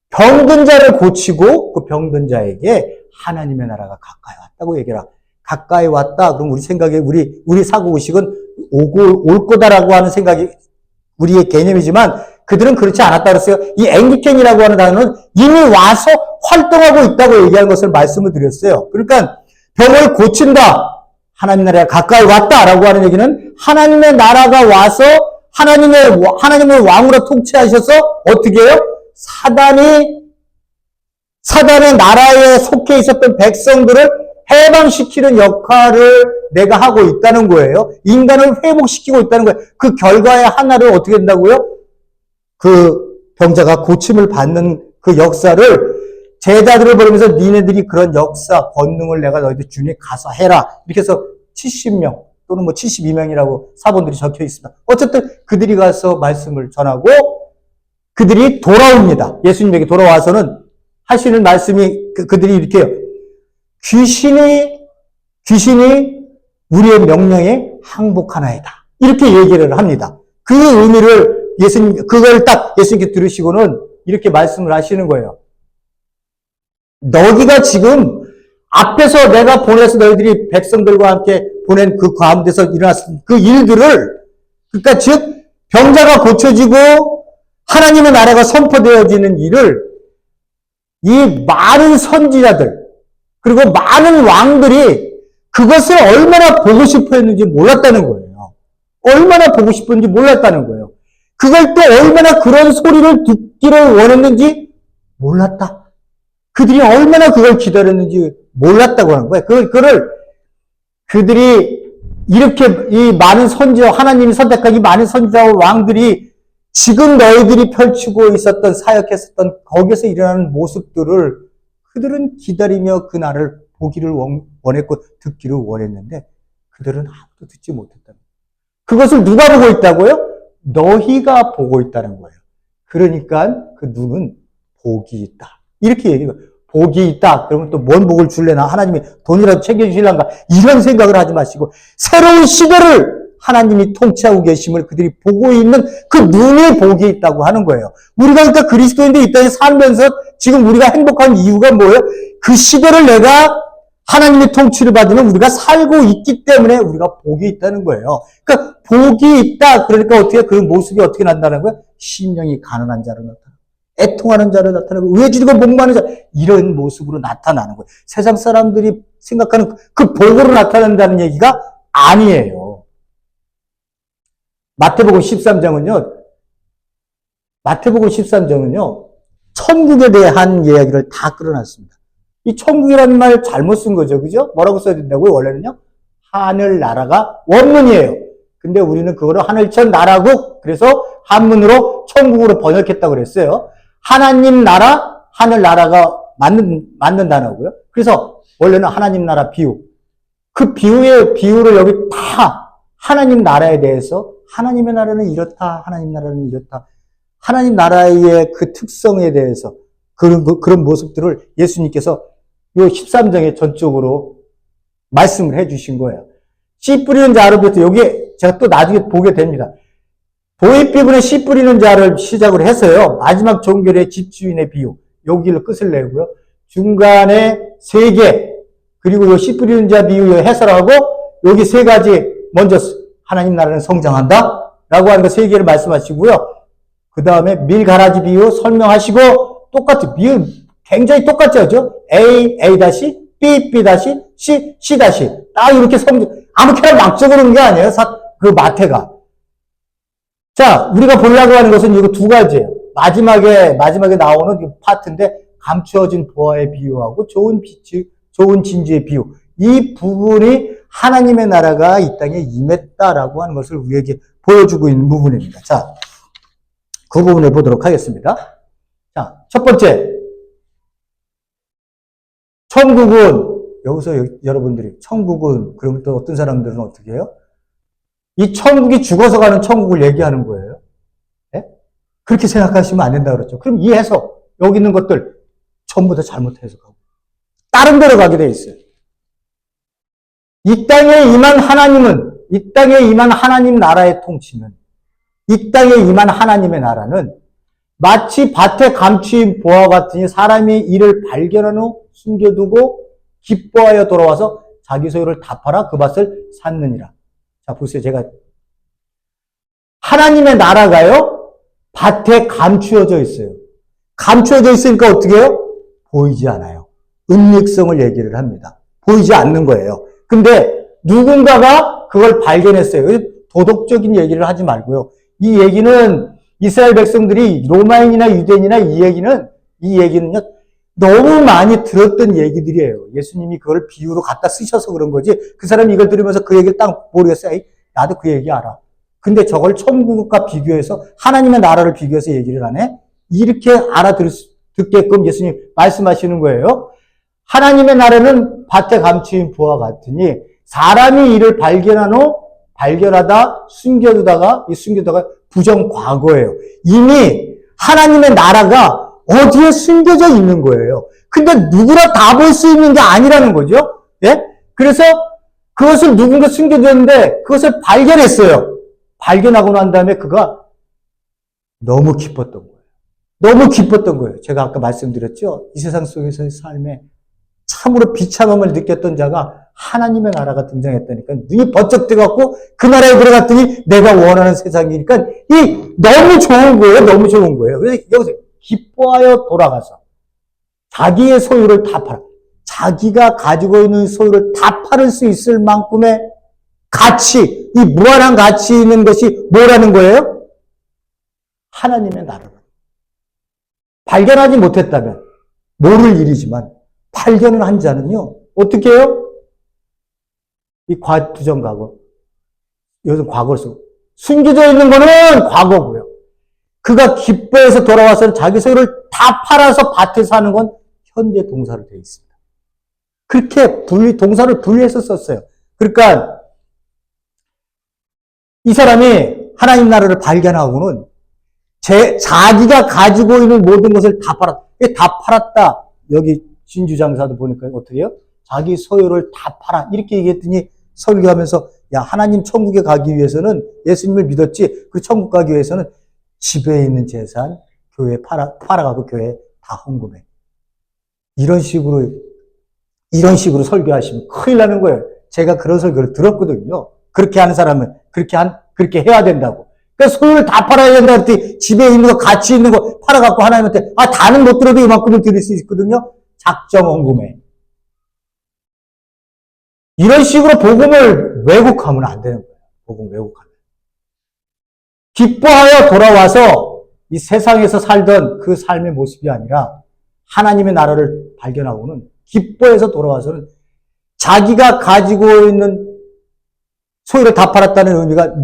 병든 자를 고치고 그 병든 자에게 하나님의 나라가 가까이 왔다고 얘기해라. 가까이 왔다. 그럼 우리 생각에 우리 사고의식은 올 거다라고 하는 생각이 우리의 개념이지만 그들은 그렇지 않았다 그랬어요. 이 앵기켄이라고 하는 단어는 이미 와서 활동하고 있다고 얘기하는 것을 말씀을 드렸어요. 그러니까 병을 고친다. 하나님 나라가 가까이 왔다라고 하는 얘기는 하나님의 나라가 와서 하나님의 왕으로 통치하셔서 어떻게 해요? 사단의 나라에 속해 있었던 백성들을 해방시키는 역할을 내가 하고 있다는 거예요. 인간을 회복시키고 있다는 거예요. 그 결과의 하나를 어떻게 된다고요? 그 병자가 고침을 받는 그 역사를 제자들을 보면서 니네들이 그런 역사, 권능을 내가 너희들 주님에 가서 해라. 이렇게 해서 70명 또는 72명이라고 사본들이 적혀 있습니다. 어쨌든 그들이 가서 말씀을 전하고 그들이 돌아옵니다. 예수님에게 돌아와서는 하시는 말씀이 그들이 이렇게 해요. 귀신이 우리의 명령에 항복하나이다. 이렇게 얘기를 합니다. 그 의미를 그걸 딱 예수님께 들으시고는 이렇게 말씀을 하시는 거예요. 너희가 지금 앞에서 내가 보내서 너희들이 백성들과 함께 보낸 그 가운데서 일어났던 그 일들을, 그러니까 즉 병자가 고쳐지고 하나님의 나라가 선포되어지는 일을 이 많은 선지자들 그리고 많은 왕들이 그것을 얼마나 보고 싶어 했는지 몰랐다는 거예요. 얼마나 보고 싶었는지 몰랐다는 거예요. 그걸 또 얼마나 그런 소리를 듣기를 원했는지 몰랐다. 그들이 얼마나 그걸 기다렸는지 몰랐다고 하는 거예요. 그들이 이렇게 이 많은 선지자, 하나님이 선택한 이 많은 선지자와 왕들이 지금 너희들이 펼치고 있었던, 사역했었던 거기서 일어나는 모습들을 그들은 기다리며 그 날을 보기를 원했고 듣기를 원했는데 그들은 아무도 듣지 못했다. 그것을 누가 보고 있다고요? 너희가 보고 있다는 거예요. 그러니까 그 눈은 복이 있다. 이렇게 얘기해요. 복이 있다. 그러면 또 뭔 복을 줄래나? 하나님이 돈이라도 챙겨주실란가? 이런 생각을 하지 마시고 새로운 시대를 하나님이 통치하고 계심을 그들이 보고 있는 그 눈에 복이 있다고 하는 거예요. 우리가 그러니까 그리스도인들 이 땅에 살면서 지금 우리가 행복한 이유가 뭐예요? 그 시대를 내가 하나님의 통치를 받으면 우리가 살고 있기 때문에 우리가 복이 있다는 거예요. 그러니까 복이 있다. 그러니까 어떻게 그 모습이 어떻게 난다는 거예요? 심령이 가난한 자로 나타나고 애통하는 자로 나타나고 의지리고 목마른 자 이런 모습으로 나타나는 거예요. 세상 사람들이 생각하는 그 복으로 나타난다는 얘기가 아니에요. 마태복음 13장은요, 천국에 대한 이야기를 다 끌어놨습니다. 이 천국이라는 말 잘못 쓴 거죠. 그죠? 뭐라고 써야 된다고요? 원래는요? 하늘나라가 원문이에요. 근데 우리는 그거를 하늘천 나라국, 그래서 한문으로 천국으로 번역했다고 그랬어요. 하나님 나라, 하늘나라가 맞는 단어고요. 그래서 원래는 하나님 나라 비유. 그 비유를 여기 다 하나님 나라에 대해서 하나님의 나라는 이렇다, 하나님 나라는 이렇다. 하나님 나라의 그 특성에 대해서 그런 모습들을 예수님께서 요 13장에 전적으로 말씀을 해 주신 거예요. 씨 뿌리는 자로부터 여기에 제가 또 나중에 보게 됩니다. 보이비분의 씨 뿌리는 자를 시작으로 해서요. 마지막 종결의 집주인의 비유. 여기를 끝을 내고요. 중간에 3개, 그리고 요 씨 뿌리는 자 비유 해설하고 여기 3가지 먼저 하나님 나라는 성장한다 라고 하는 거 3개를 말씀하시고요. 그 다음에 밀가라지 비유 설명하시고 똑같은 비유 굉장히 똑같죠. A, A-, B, B-, C, C-. 딱 이렇게 아무렇게나 막 적어놓은 게 아니에요. 그 마태가. 자, 우리가 보려고 하는 것은 이거 2가지예요. 마지막에 나오는 이 파트인데 감추어진 보화의 비유하고 좋은 진주의 비유. 이 부분이 하나님의 나라가 이 땅에 임했다라고 하는 것을 우리에게 보여주고 있는 부분입니다. 자, 그 부분을 보도록 하겠습니다. 자, 첫 번째. 천국은, 여기서 여러분들이, 천국은, 그러면 또 어떤 사람들은 어떻게 해요? 이 천국이 죽어서 가는 천국을 얘기하는 거예요. 네? 그렇게 생각하시면 안 된다고 그랬죠. 그럼 이 해석, 여기 있는 것들, 전부 다 잘못 해석하고, 다른 데로 가게 돼 있어요. 이 땅에 임한 하나님 나라의 통치는, 이 땅에 임한 하나님의 나라는 마치 밭에 감추인 보화 같으니 사람이 이를 발견한 후 숨겨두고 기뻐하여 돌아와서 자기 소유를 다 팔아 그 밭을 샀느니라. 자, 보세요. 제가 하나님의 나라가요, 밭에 감추어져 있어요. 감추어져 있으니까 어떻게 해요? 보이지 않아요. 은닉성을 얘기를 합니다. 보이지 않는 거예요. 근데 누군가가 그걸 발견했어요. 도덕적인 얘기를 하지 말고요. 이 얘기는 이스라엘 백성들이 로마인이나 유대인이나 이 얘기는요, 너무 많이 들었던 얘기들이에요. 예수님이 그걸 비유로 갖다 쓰셔서 그런 거지. 그 사람이 이걸 들으면서 그 얘기를 딱 모르겠어요. 에이, 나도 그 얘기 알아. 근데 저걸 천국과 비교해서 하나님의 나라를 비교해서 얘기를 하네. 이렇게 듣게끔 예수님 말씀하시는 거예요. 하나님의 나라는 밭에 감추인 부와 같으니 사람이 이를 발견하다 숨겨두다가 부정 과거예요. 이미 하나님의 나라가 어디에 숨겨져 있는 거예요. 근데 누구나 다 볼 수 있는 게 아니라는 거죠. 예? 그래서 그것을 누군가 숨겨뒀는데 그것을 발견했어요. 발견하고 난 다음에 그가 너무 기뻤던 거예요. 너무 기뻤던 거예요. 제가 아까 말씀드렸죠. 이 세상 속에서의 삶에 참으로 비참함을 느꼈던 자가 하나님의 나라가 등장했다니까 눈이 번쩍 뜨갖고 그 나라에 들어갔더니 내가 원하는 세상이니까 너무 좋은 거예요. 너무 좋은 거예요. 그래서 여기서 기뻐하여 돌아가서 자기의 소유를 다 팔아. 자기가 가지고 있는 소유를 다 팔을 수 있을 만큼의 가치, 이 무한한 가치 있는 것이 뭐라는 거예요? 하나님의 나라라. 발견하지 못했다면 모를 일이지만 발견을 한 자는요. 어떻게 해요? 이 부정과거. 이것은 과거로서 숨겨져 있는 거는 과거고요. 그가 기뻐해서 돌아와서는 자기 소유를 다 팔아서 밭에 사는 건 현재 동사로 되어 있습니다. 그렇게 동사를 분리해서 썼어요. 그러니까 이 사람이 하나님 나라를 발견하고는 자기가 가지고 있는 모든 것을 다 팔았다. 다 팔았다. 여기 진주장사도 보니까 어떻게 해요? 자기 소유를 다 팔아. 이렇게 얘기했더니 설교하면서 야, 하나님 천국에 가기 위해서는 예수님을 믿었지. 그 천국 가기 위해서는 집에 있는 재산 교회에 팔아가고 교회에 다 헌금해. 이런 식으로 설교하시면 큰일 나는 거예요. 제가 그런 설교를 들었거든요. 그렇게 하는 사람은 그렇게 해야 된다고. 그러니까 소유를 다 팔아야 된다 그랬더니 집에 있는 거, 가치 있는 거 팔아갖고 하나님한테 다는 못 들어도 이만큼은 드릴 수 있거든요. 작정 헌금해. 이런 식으로 복음을 왜곡하면 안 되는 거예요. 복음 왜곡하면. 기뻐하여 돌아와서 이 세상에서 살던 그 삶의 모습이 아니라 하나님의 나라를 발견하고는 기뻐해서 돌아와서는 자기가 가지고 있는 소유를 다 팔았다는 의미가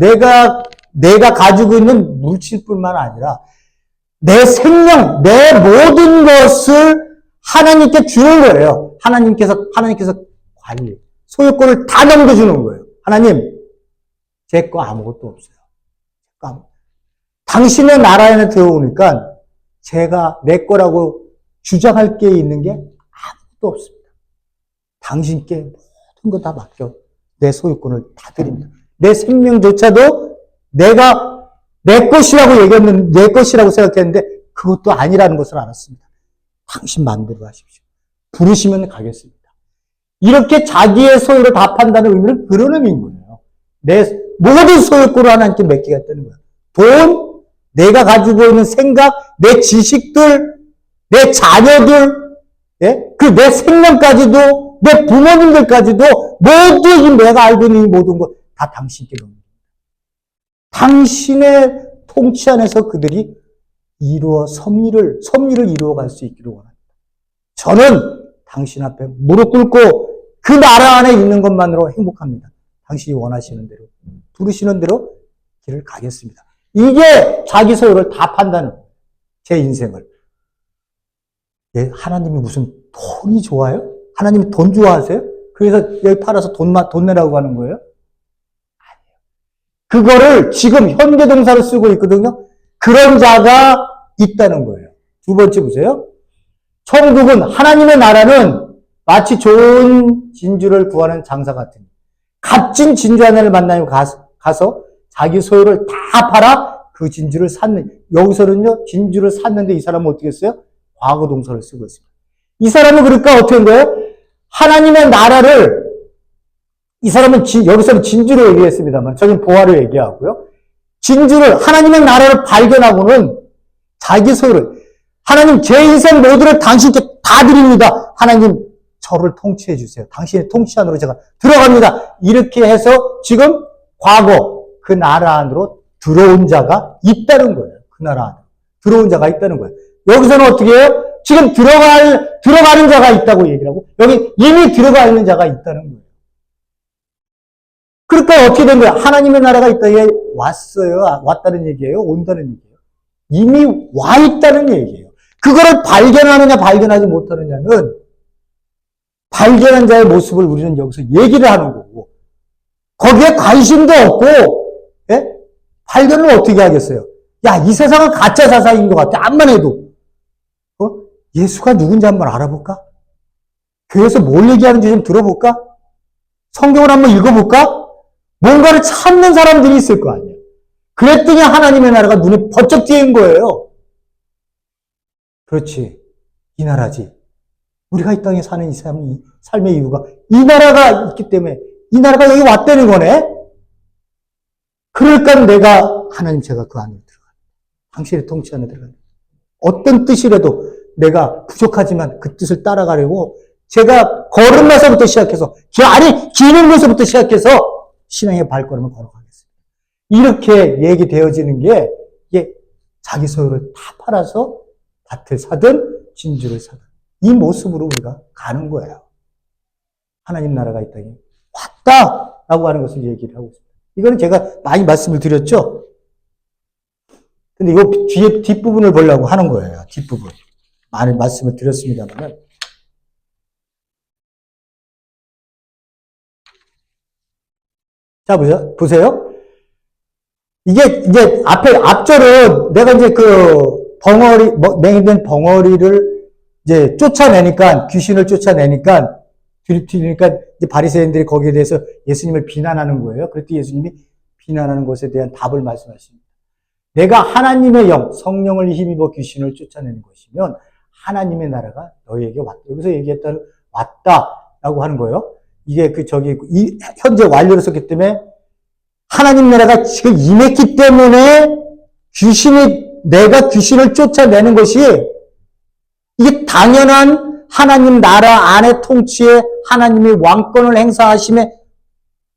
내가 가지고 있는 물질뿐만 아니라 내 생명, 내 모든 것을 하나님께 주는 거예요. 하나님께서 관리, 소유권을 다 넘겨주는 거예요. 하나님, 제 거 아무것도 없어요. 당신의 나라에 들어오니까 제가 내 거라고 주장할 게 있는 게 아무것도 없습니다. 당신께 모든 거 다 맡겨. 내 소유권을 다 드립니다. 내 생명조차도 내가 내 것이라고 생각했는데 그것도 아니라는 것을 알았습니다. 당신 마음대로 하십시오. 부르시면 가겠습니다. 이렇게 자기의 소유를 다 판다는 의미는 그런 의미인 거예요. 내 모든 소유권을 하나님께 맡기겠다는 거예요. 돈, 내가 가지고 있는 생각, 내 지식들, 내 자녀들, 내 생명까지도, 내 부모님들까지도 모든 내가 알고 있는 이 모든 것 다 당신께 넘깁니다. 당신의 통치 안에서 그들이 섭리를 이루어갈 수 있기를 원합니다. 저는 당신 앞에 무릎 꿇고 그 나라 안에 있는 것만으로 행복합니다. 당신이 원하시는 대로, 부르시는 대로 길을 가겠습니다. 이게 자기 소유를 다 판다는 제 인생을. 하나님이 무슨 돈이 좋아요? 하나님이 돈 좋아하세요? 그래서 여기 팔아서 돈 내라고 하는 거예요? 아니에요. 그거를 지금 현대동사로 쓰고 있거든요. 그런 자가 있다는 거예요. 두 번째 보세요. 천국은, 하나님의 나라는 마치 좋은 진주를 구하는 장사 같은, 값진 진주 하나를 만나면 가서 자기 소유를 다 팔아 그 진주를 샀는, 여기서는요, 진주를 샀는데 이 사람은 어떻게 했어요? 과거 동사를 쓰고 있습니다. 이 사람은 그러니까 어떻게 한 거예요? 하나님의 나라를, 이 사람은 여기서는 진주로 얘기했습니다만, 저는 보화로 얘기하고요. 하나님의 나라를 발견하고는 자기 소유를, 하나님 제 인생 모두를 당신께 다 드립니다. 하나님 저를 통치해 주세요. 당신의 통치 안으로 제가 들어갑니다. 이렇게 해서 지금 과거 그 나라 안으로 들어온 자가 있다는 거예요. 그 나라 안으로 들어온 자가 있다는 거예요. 여기서는 어떻게 해요? 지금 들어가는 자가 있다고 얘기를 하고, 여기 이미 들어가 있는 자가 있다는 거예요. 그러니까 어떻게 된 거야? 하나님의 나라가 있다. 왔어요. 왔다는 얘기예요? 온다는 얘기예요? 이미 와 있다는 얘기예요. 그거를 발견하느냐, 발견하지 못하느냐는 발견한 자의 모습을 우리는 여기서 얘기를 하는 거고, 거기에 관심도 없고, 발견을 어떻게 하겠어요? 야, 이 세상은 가짜 사상인 것 같아. 암만 해도. 예수가 누군지 한번 알아볼까? 교회에서 뭘 얘기하는지 좀 들어볼까? 성경을 한번 읽어볼까? 뭔가를 찾는 사람들이 있을 거 아니에요. 그랬더니 하나님의 나라가 눈에 번쩍 띄인 거예요. 그렇지. 이 나라지. 우리가 이 땅에 사는 이 삶의 이유가 이 나라가 있기 때문에 이 나라가 여기 왔다는 거네. 그러니까 하나님 제가 그 안에 들어가요. 당신의 통치 안에 들어가요. 어떤 뜻이라도 내가 부족하지만 그 뜻을 따라가려고 제가 걸음마서부터 시작해서 기는 것부터 시작해서 신앙의 발걸음을 걸어가겠습니다. 이렇게 얘기되어지는 게 이게 자기 소유를 다 팔아서 밭을 사든 진주를 사든 이 모습으로 우리가 가는 거예요. 하나님 나라가 이 땅에 왔다라고 하는 것을 얘기를 하고 있습니다. 이거는 제가 많이 말씀을 드렸죠. 근데 이 뒤에 뒷부분을 보려고 하는 거예요. 뒷부분. 많이 말씀을 드렸습니다만은. 자, 보세요. 이게 이제 앞절은 내가 이제 그 벙어리, 맹인된 벙어리를 이제 쫓아내니까, 귀신을 쫓아내니까, 뒤니까 이제 바리새인들이 거기에 대해서 예수님을 비난하는 거예요. 그랬더니 예수님이 비난하는 것에 대한 답을 말씀하십니다. 내가 하나님의 영, 성령을 힘입어 귀신을 쫓아내는 것이면 하나님의 나라가 너희에게 왔다. 여기서 얘기했다는 왔다라고 하는 거예요. 이게 현재 완료로 썼기 때문에 하나님 나라가 지금 임했기 때문에 내가 귀신을 쫓아내는 것이 이게 당연한 하나님 나라 안의 통치에 하나님의 왕권을 행사하심에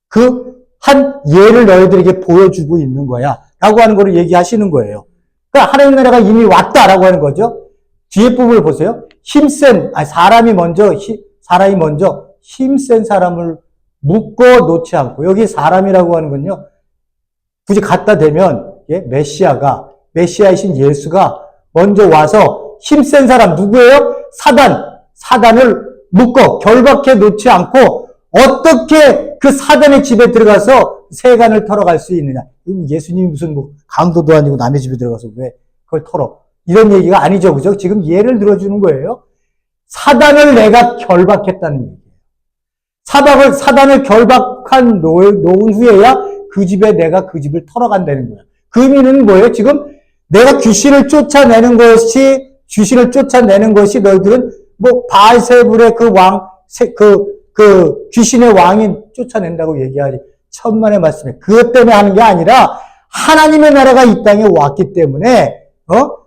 그 한 예를 너희들에게 보여주고 있는 거야. 라고 하는 거를 얘기하시는 거예요. 그러니까 하나님 나라가 이미 왔다라고 하는 거죠. 뒤에 부분을 보세요. 사람이 먼저 힘센 사람을 묶어 놓지 않고, 여기 사람이라고 하는 건요, 굳이 갖다 대면, 메시아이신 예수가 먼저 와서 힘센 사람, 누구예요? 사단을 묶어, 결박해 놓지 않고, 어떻게 그 사단의 집에 들어가서 세간을 털어갈 수 있느냐. 예수님이 무슨 강도도 아니고 남의 집에 들어가서 왜 그걸 털어. 이런 얘기가 아니죠. 그죠? 지금 예를 들어주는 거예요. 사단을 내가 결박했다는 얘기예요. 사단을 결박한 놓은 후에야 내가 그 집을 털어간다는 거예요. 그 의미는 뭐예요? 지금 내가 귀신을 쫓아내는 것이 너희들은 바알세불의 그 귀신의 왕이 쫓아낸다고 얘기하지. 천만의 말씀에 그것 때문에 하는 게 아니라 하나님의 나라가 이 땅에 왔기 때문에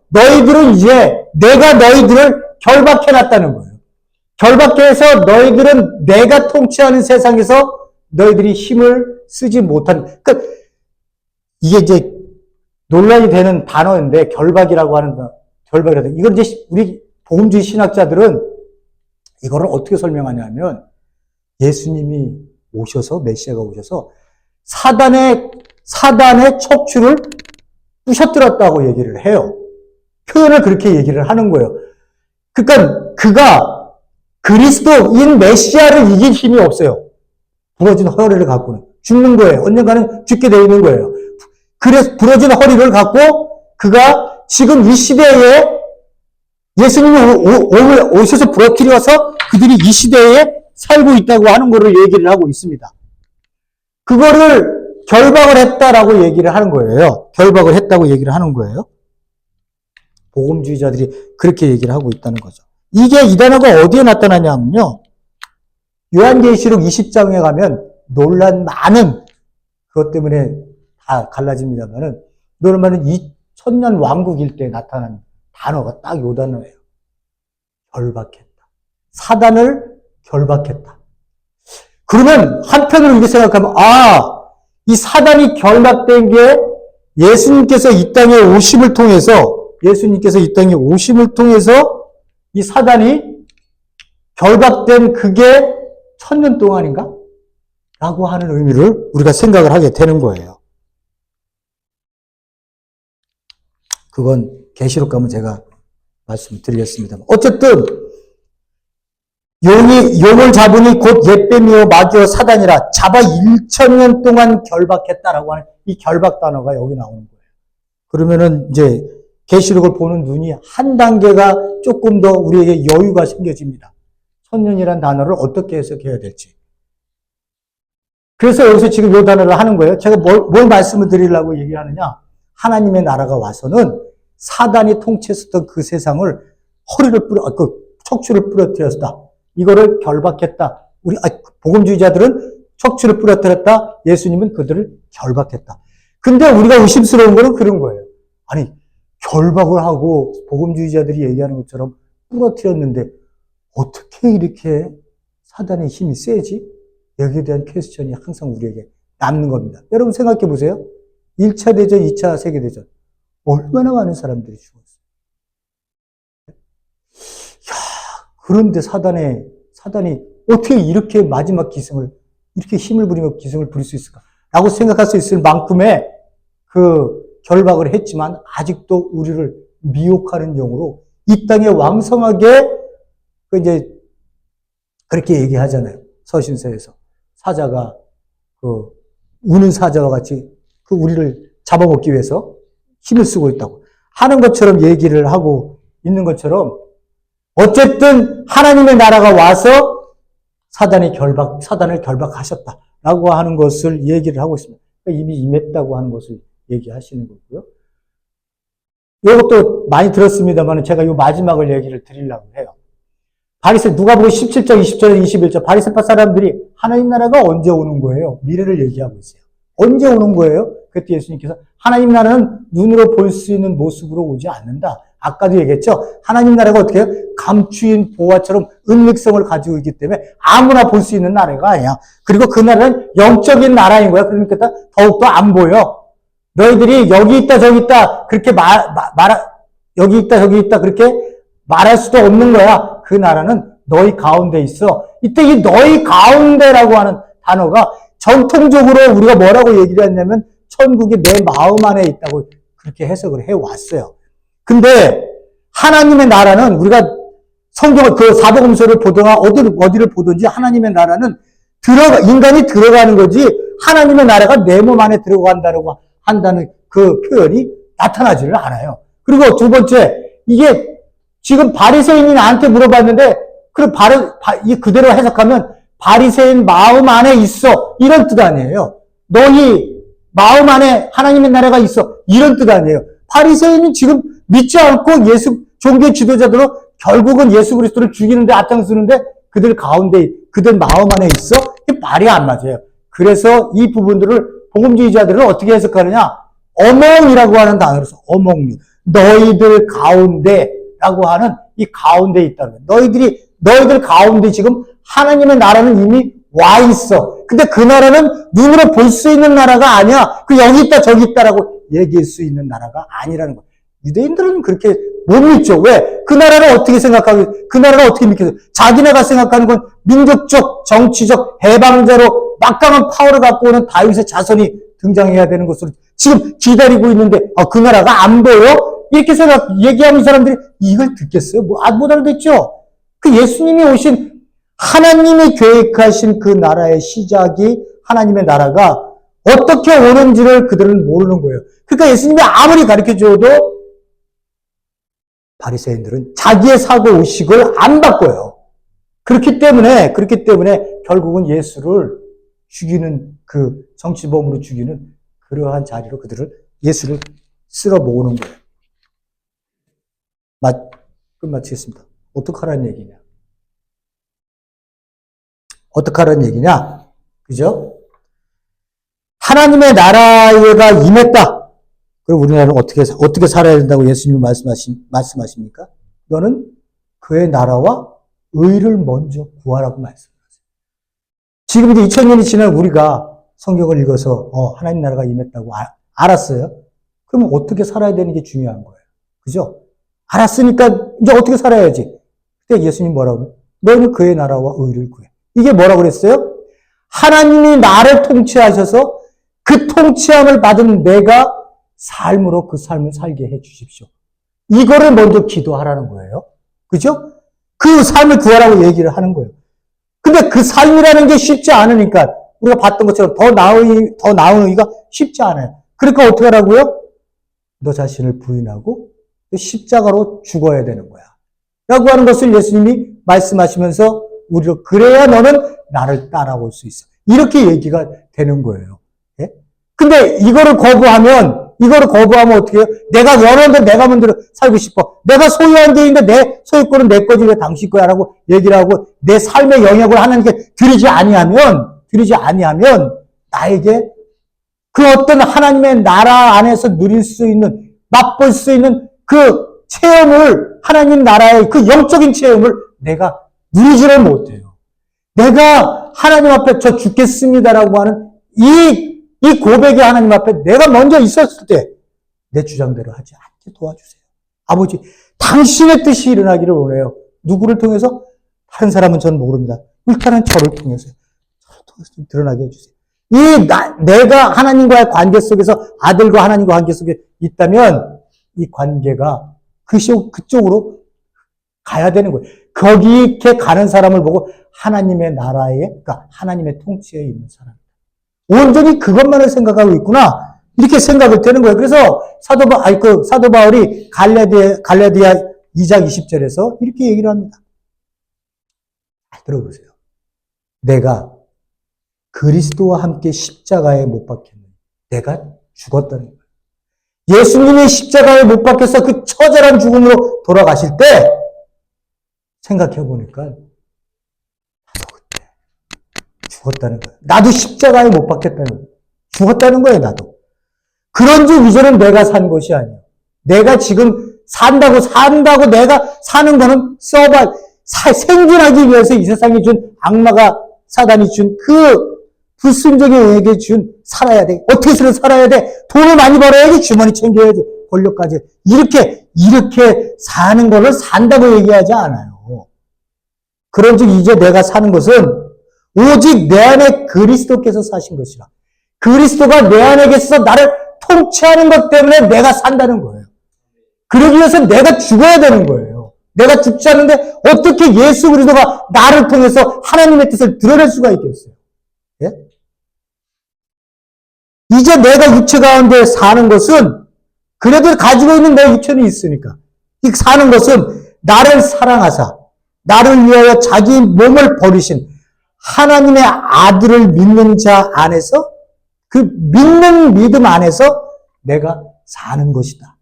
너희들은 이제 내가 너희들을 결박해놨다는 거예요. 결박해서 너희들은 내가 통치하는 세상에서 너희들이 힘을 쓰지 못하는, 그러니까 이게 이제 논란이 되는 단어인데 결박이라고 하는 이걸 이제 우리 복음주의 신학자들은 이거를 어떻게 설명하냐면 예수님이 메시아가 오셔서 사단의 척추를 부셔뜨렸다고 얘기를 해요. 표현을 그렇게 얘기를 하는 거예요. 그러니까 그가 그리스도인 메시아를 이길 힘이 없어요. 부러진 허리를 갖고는 죽는 거예요. 언젠가는 죽게 되어 있는 거예요. 그래서 부러진 허리를 갖고 그가 지금 이 시대에 예수님이 오셔서 부러뜨려서 그들이 이 시대에 살고 있다고 하는 거를 얘기를 하고 있습니다. 그거를 결박을 했다라고 얘기를 하는 거예요. 결박을 했다고 얘기를 하는 거예요. 복음주의자들이 그렇게 얘기를 하고 있다는 거죠. 이 단어가 어디에 나타나냐면요. 요한계시록 20장에 가면 논란 많은 그것 때문에 다 갈라집니다만은 논란은 2000년 왕국일 때 나타난 단어가 딱 요 단어예요. 결박했다. 사단을 결박했다. 그러면 한편으로 이렇게 생각하면 이 사단이 결박된 게 예수님께서 이 땅에 오심을 통해서 이 사단이 결박된 그게 1000년 동안인가? 라고 하는 의미를 우리가 생각을 하게 되는 거예요. 그건 계시록 가면 제가 말씀드리겠습니다. 어쨌든 용을 잡으니 곧 옛뱀이요 마귀요 사단이라 잡아 1000년 동안 결박했다라고 하는 이 결박 단어가 여기 나오는 거예요. 그러면은 이제 계시록을 보는 눈이 한 단계가 조금 더 우리에게 여유가 생겨집니다. 1000년이라는 단어를 어떻게 해석해야 될지. 그래서 여기서 지금 이 단어를 하는 거예요. 제가 뭘 말씀을 드리려고 얘기하느냐. 하나님의 나라가 와서는 사단이 통치했었던 그 세상을 척추를 부러뜨렸다. 이거를 결박했다. 복음주의자들은 척추를 부러뜨렸다. 예수님은 그들을 결박했다. 근데 우리가 의심스러운 거는 그런 거예요. 아니, 결박을 하고 복음주의자들이 얘기하는 것처럼 부러뜨렸는데 어떻게 이렇게 사단의 힘이 세지? 여기에 대한 퀘스천이 항상 우리에게 남는 겁니다. 여러분 생각해 보세요. 1차 대전, 2차 세계대전. 얼마나 많은 사람들이 죽었어요. 그런데 사단이 어떻게 이렇게 마지막 기승을, 이렇게 힘을 부리며 기승을 부릴 수 있을까? 라고 생각할 수 있을 만큼의 그 결박을 했지만 아직도 우리를 미혹하는 영으로 이 땅에 왕성하게 이제 그렇게 얘기하잖아요. 서신서에서. 사자가 우는 사자와 같이 우리를 잡아먹기 위해서 힘을 쓰고 있다고 하는 것처럼 얘기를 하고 있는 것처럼 어쨌든 하나님의 나라가 와서 사단을 결박하셨다라고 하는 것을 얘기를 하고 있습니다. 이미 임했다고 하는 것을 얘기하시는 거고요. 이것도 많이 들었습니다만 제가 이 마지막을 얘기를 드리려고 해요. 누가복음 17장, 20절, 21절 바리새파 사람들이 하나님 나라가 언제 오는 거예요? 미래를 얘기하고 있어요. 언제 오는 거예요? 그때 예수님께서 하나님 나라는 눈으로 볼 수 있는 모습으로 오지 않는다. 아까도 얘기했죠? 하나님 나라가 어떻게 해요? 감추인 보화처럼 은밀성을 가지고 있기 때문에 아무나 볼 수 있는 나라가 아니야. 그리고 그 나라는 영적인 나라인 거야. 그러니까 더욱더 안 보여. 너희들이 여기 있다 저기 있다 그렇게 여기 있다 저기 있다 그렇게 말할 수도 없는 거야. 그 나라는 너희 가운데 있어. 이때 이 너희 가운데라고 하는 단어가 전통적으로 우리가 뭐라고 얘기를 했냐면 천국이 내 마음 안에 있다고 그렇게 해석을 해왔어요. 근데 하나님의 나라는 우리가 성경을 그 사복음서를 보거나 어디를 보든지 하나님의 나라는 인간이 들어가는 거지 하나님의 나라가 내 몸 안에 들어간다고 한다는 그 표현이 나타나지를 않아요. 그리고 두 번째, 이게 지금 바리새인이 나한테 물어봤는데 그대로 해석하면 바리새인 마음 안에 있어 이런 뜻 아니에요. 너희 마음 안에 하나님의 나라가 있어 이런 뜻 아니에요. 바리새인이 지금 믿지 않고 종교 지도자들은 결국은 예수 그리스도를 죽이는데 앞장서는데 그들 가운데 그들 마음 안에 있어? 이게 말이 안 맞아요. 그래서 이 부분들을 복음주의자들은 어떻게 해석하느냐? among이라고 하는 단어로 써. among 너희들 가운데라고 하는 이 가운데에 있다는 거예요. 너희들 가운데 지금 하나님의 나라는 이미 와 있어. 근데 그 나라는 눈으로 볼 수 있는 나라가 아니야. 여기 있다 저기 있다라고 얘기할 수 있는 나라가 아니라는 거예요. 유대인들은 그렇게 못 믿죠. 왜? 그 나라를 어떻게 생각하고 그 나라가 어떻게 믿겠어요? 자기네가 생각하는 건 민족적, 정치적 해방자로 막강한 파워를 갖고 오는 다윗의 자손이 등장해야 되는 것으로 지금 기다리고 있는데 그 나라가 안 보여? 이렇게 얘기하는 사람들이 이걸 듣겠어요? 못 알아듣죠? 그 예수님이 오신 하나님이 계획하신 그 나라의 시작이 하나님의 나라가 어떻게 오는지를 그들은 모르는 거예요. 그러니까 예수님이 아무리 가르쳐줘도 바리새인들은 자기의 사고의식을 안 바꿔요. 그렇기 때문에 결국은 예수를 죽이는 그 정치범으로 죽이는 그러한 자리로 예수를 쓸어 모으는 거예요. 끝마치겠습니다. 어떡하라는 얘기냐? 그죠? 하나님의 나라가 임했다. 그럼 우리나라는 어떻게 살아야 된다고 예수님이 말씀하십니까? 너는 그의 나라와 의를 먼저 구하라고 말씀하세요. 지금 이제 2000년이 지난 우리가 성경을 읽어서 하나님 나라가 임했다고 알았어요. 그러면 어떻게 살아야 되는 게 중요한 거예요. 그죠? 알았으니까 이제 어떻게 살아야지. 그때 예수님 뭐라고? 너는 그의 나라와 의를 구해. 이게 뭐라고 그랬어요? 하나님이 나를 통치하셔서 그 통치함을 받은 내가 삶으로 그 삶을 살게 해 주십시오. 이거를 먼저 기도하라는 거예요. 그죠? 그 삶을 구하라고 얘기를 하는 거예요. 근데 그 삶이라는 게 쉽지 않으니까 우리가 봤던 것처럼 더 나은 의가 쉽지 않아요. 그러니까 어떻게 하라고요? 너 자신을 부인하고 십자가로 죽어야 되는 거야. 라고 하는 것을 예수님이 말씀하시면서 우리로 그래야 너는 나를 따라올 수 있어. 이렇게 얘기가 되는 거예요. 예? 근데 이거를 거부하면 어떻게 해요? 내가 원하는 대로 내가 마음대로 살고 싶어. 내가 소유한 게 있는데 내 소유권은 내 거지 왜 당신 거야? 라고 얘기를 하고 내 삶의 영역을 하나님께 드리지 아니하면 나에게 그 어떤 하나님의 나라 안에서 누릴 수 있는, 맛볼 수 있는 그 체험을, 하나님 나라의 그 영적인 체험을 내가 누리지를 못해요. 내가 하나님 앞에 저 죽겠습니다라고 하는 이 고백이 하나님 앞에 내가 먼저 있었을 때 내 주장대로 하지 않게 도와주세요. 아버지, 당신의 뜻이 일어나기를 원해요. 누구를 통해서? 다른 사람은 저는 모릅니다. 일단은 저를 통해서 좀 드러나게 해주세요. 내가 하나님과의 관계 속에서 아들과 하나님과 관계 속에 있다면 이 관계가 그쪽으로 가야 되는 거예요. 거기 이렇게 가는 사람을 보고 하나님의 나라에, 그러니까 하나님의 통치에 있는 사람. 온전히 그것만을 생각하고 있구나. 이렇게 생각을 되는 거예요. 그래서 사도 바울이 갈라디아 2장 20절에서 이렇게 얘기를 합니다. 잘 들어보세요. 내가 그리스도와 함께 십자가에 못 박혔네. 내가 죽었다는 거예요. 예수님이 십자가에 못 박혀서 그 처절한 죽음으로 돌아가실 때 생각해 보니까 나도 그때 죽었다는 거예요. 나도 십자가에 못 박혔다는 거예요. 죽었다는 거예요, 나도. 그런즉 이제는 내가 산 것이 아니에요. 내가 지금 산다고 내가 사는 거는 생존하기 위해서 이 세상에 준 악마가 사단이 준 그 불순종의 영에게 준 살아야 돼. 어떻게 해서 살아야 돼? 돈을 많이 벌어야지, 주머니 챙겨야지, 권력까지. 이렇게 사는 거를 산다고 얘기하지 않아요. 그런즉 이제 내가 사는 것은 오직 내 안에 그리스도께서 사신 것이라. 그리스도가 내 안에 계셔서 나를 통치하는 것 때문에 내가 산다는 거예요. 그러기 위해서 내가 죽어야 되는 거예요. 내가 죽지 않는데 어떻게 예수 그리스도가 나를 통해서 하나님의 뜻을 드러낼 수가 있겠어요? 예? 이제 내가 육체 가운데 사는 것은 그래도 가지고 있는 내 육체는 있으니까 이 사는 것은 나를 사랑하사 나를 위하여 자기 몸을 버리신 하나님의 아들을 믿는 자 안에서 그 믿는 믿음 안에서 내가 사는 것이다.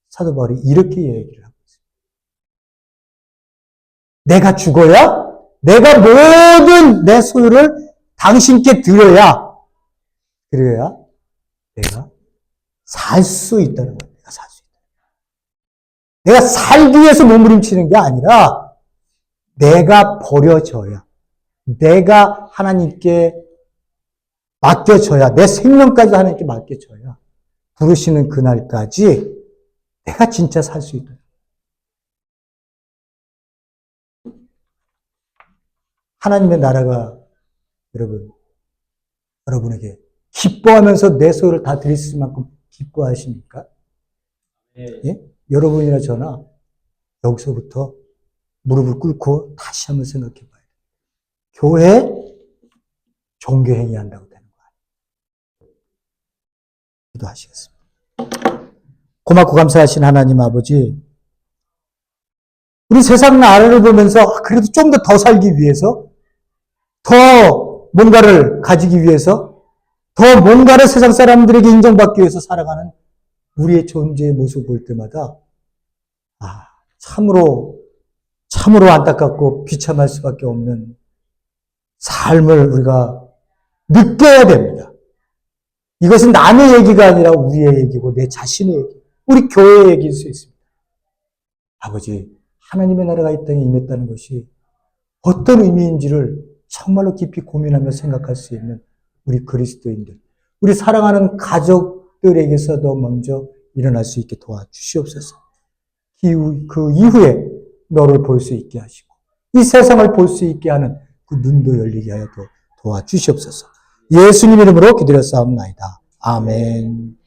사도 바울이 이렇게 얘기를 하고 있습니다. 내가 죽어야 내가 모든 내 소유를 당신께 드려야 그래야 내가 살 수 있다는 거예요. 내가 살 수 있다. 내가 살기 위해서 몸부림치는 게 아니라 내가 버려져야 내가 하나님께 맡겨져야 내 생명까지 하나님께 맡겨져야 부르시는 그날까지 내가 진짜 살 수 있다. 하나님의 나라가 여러분에게 기뻐하면서 내 소유를 다 드릴 수 있을 만큼 기뻐하십니까? 예? 여러분이나 저나 여기서부터 무릎을 꿇고 다시 한번 생각해 봐야 돼요. 교회 종교행위 한다고 되는 거 아니에요. 기도하시겠습니다. 고맙고 감사하신 하나님 아버지, 우리 세상 나라를 보면서 그래도 좀 더 살기 위해서, 더 뭔가를 가지기 위해서, 더 뭔가를 세상 사람들에게 인정받기 위해서 살아가는 우리의 존재의 모습을 볼 때마다 참으로 안타깝고 비참할 수밖에 없는 삶을 우리가 느껴야 됩니다. 이것은 남의 얘기가 아니라 우리의 얘기고 내 자신의 얘기, 우리 교회의 얘기일 수 있습니다. 아버지, 하나님의 나라가 이 땅에 임했다는 것이 어떤 의미인지를 정말로 깊이 고민하며 생각할 수 있는 우리 그리스도인들, 우리 사랑하는 가족들에게서도 먼저 일어날 수 있게 도와주시옵소서. 그 이후에 너를 볼 수 있게 하시고 이 세상을 볼 수 있게 하는 그 눈도 열리게 하여 도와주시옵소서. 예수님 이름으로 기도하옵나이다. 아멘.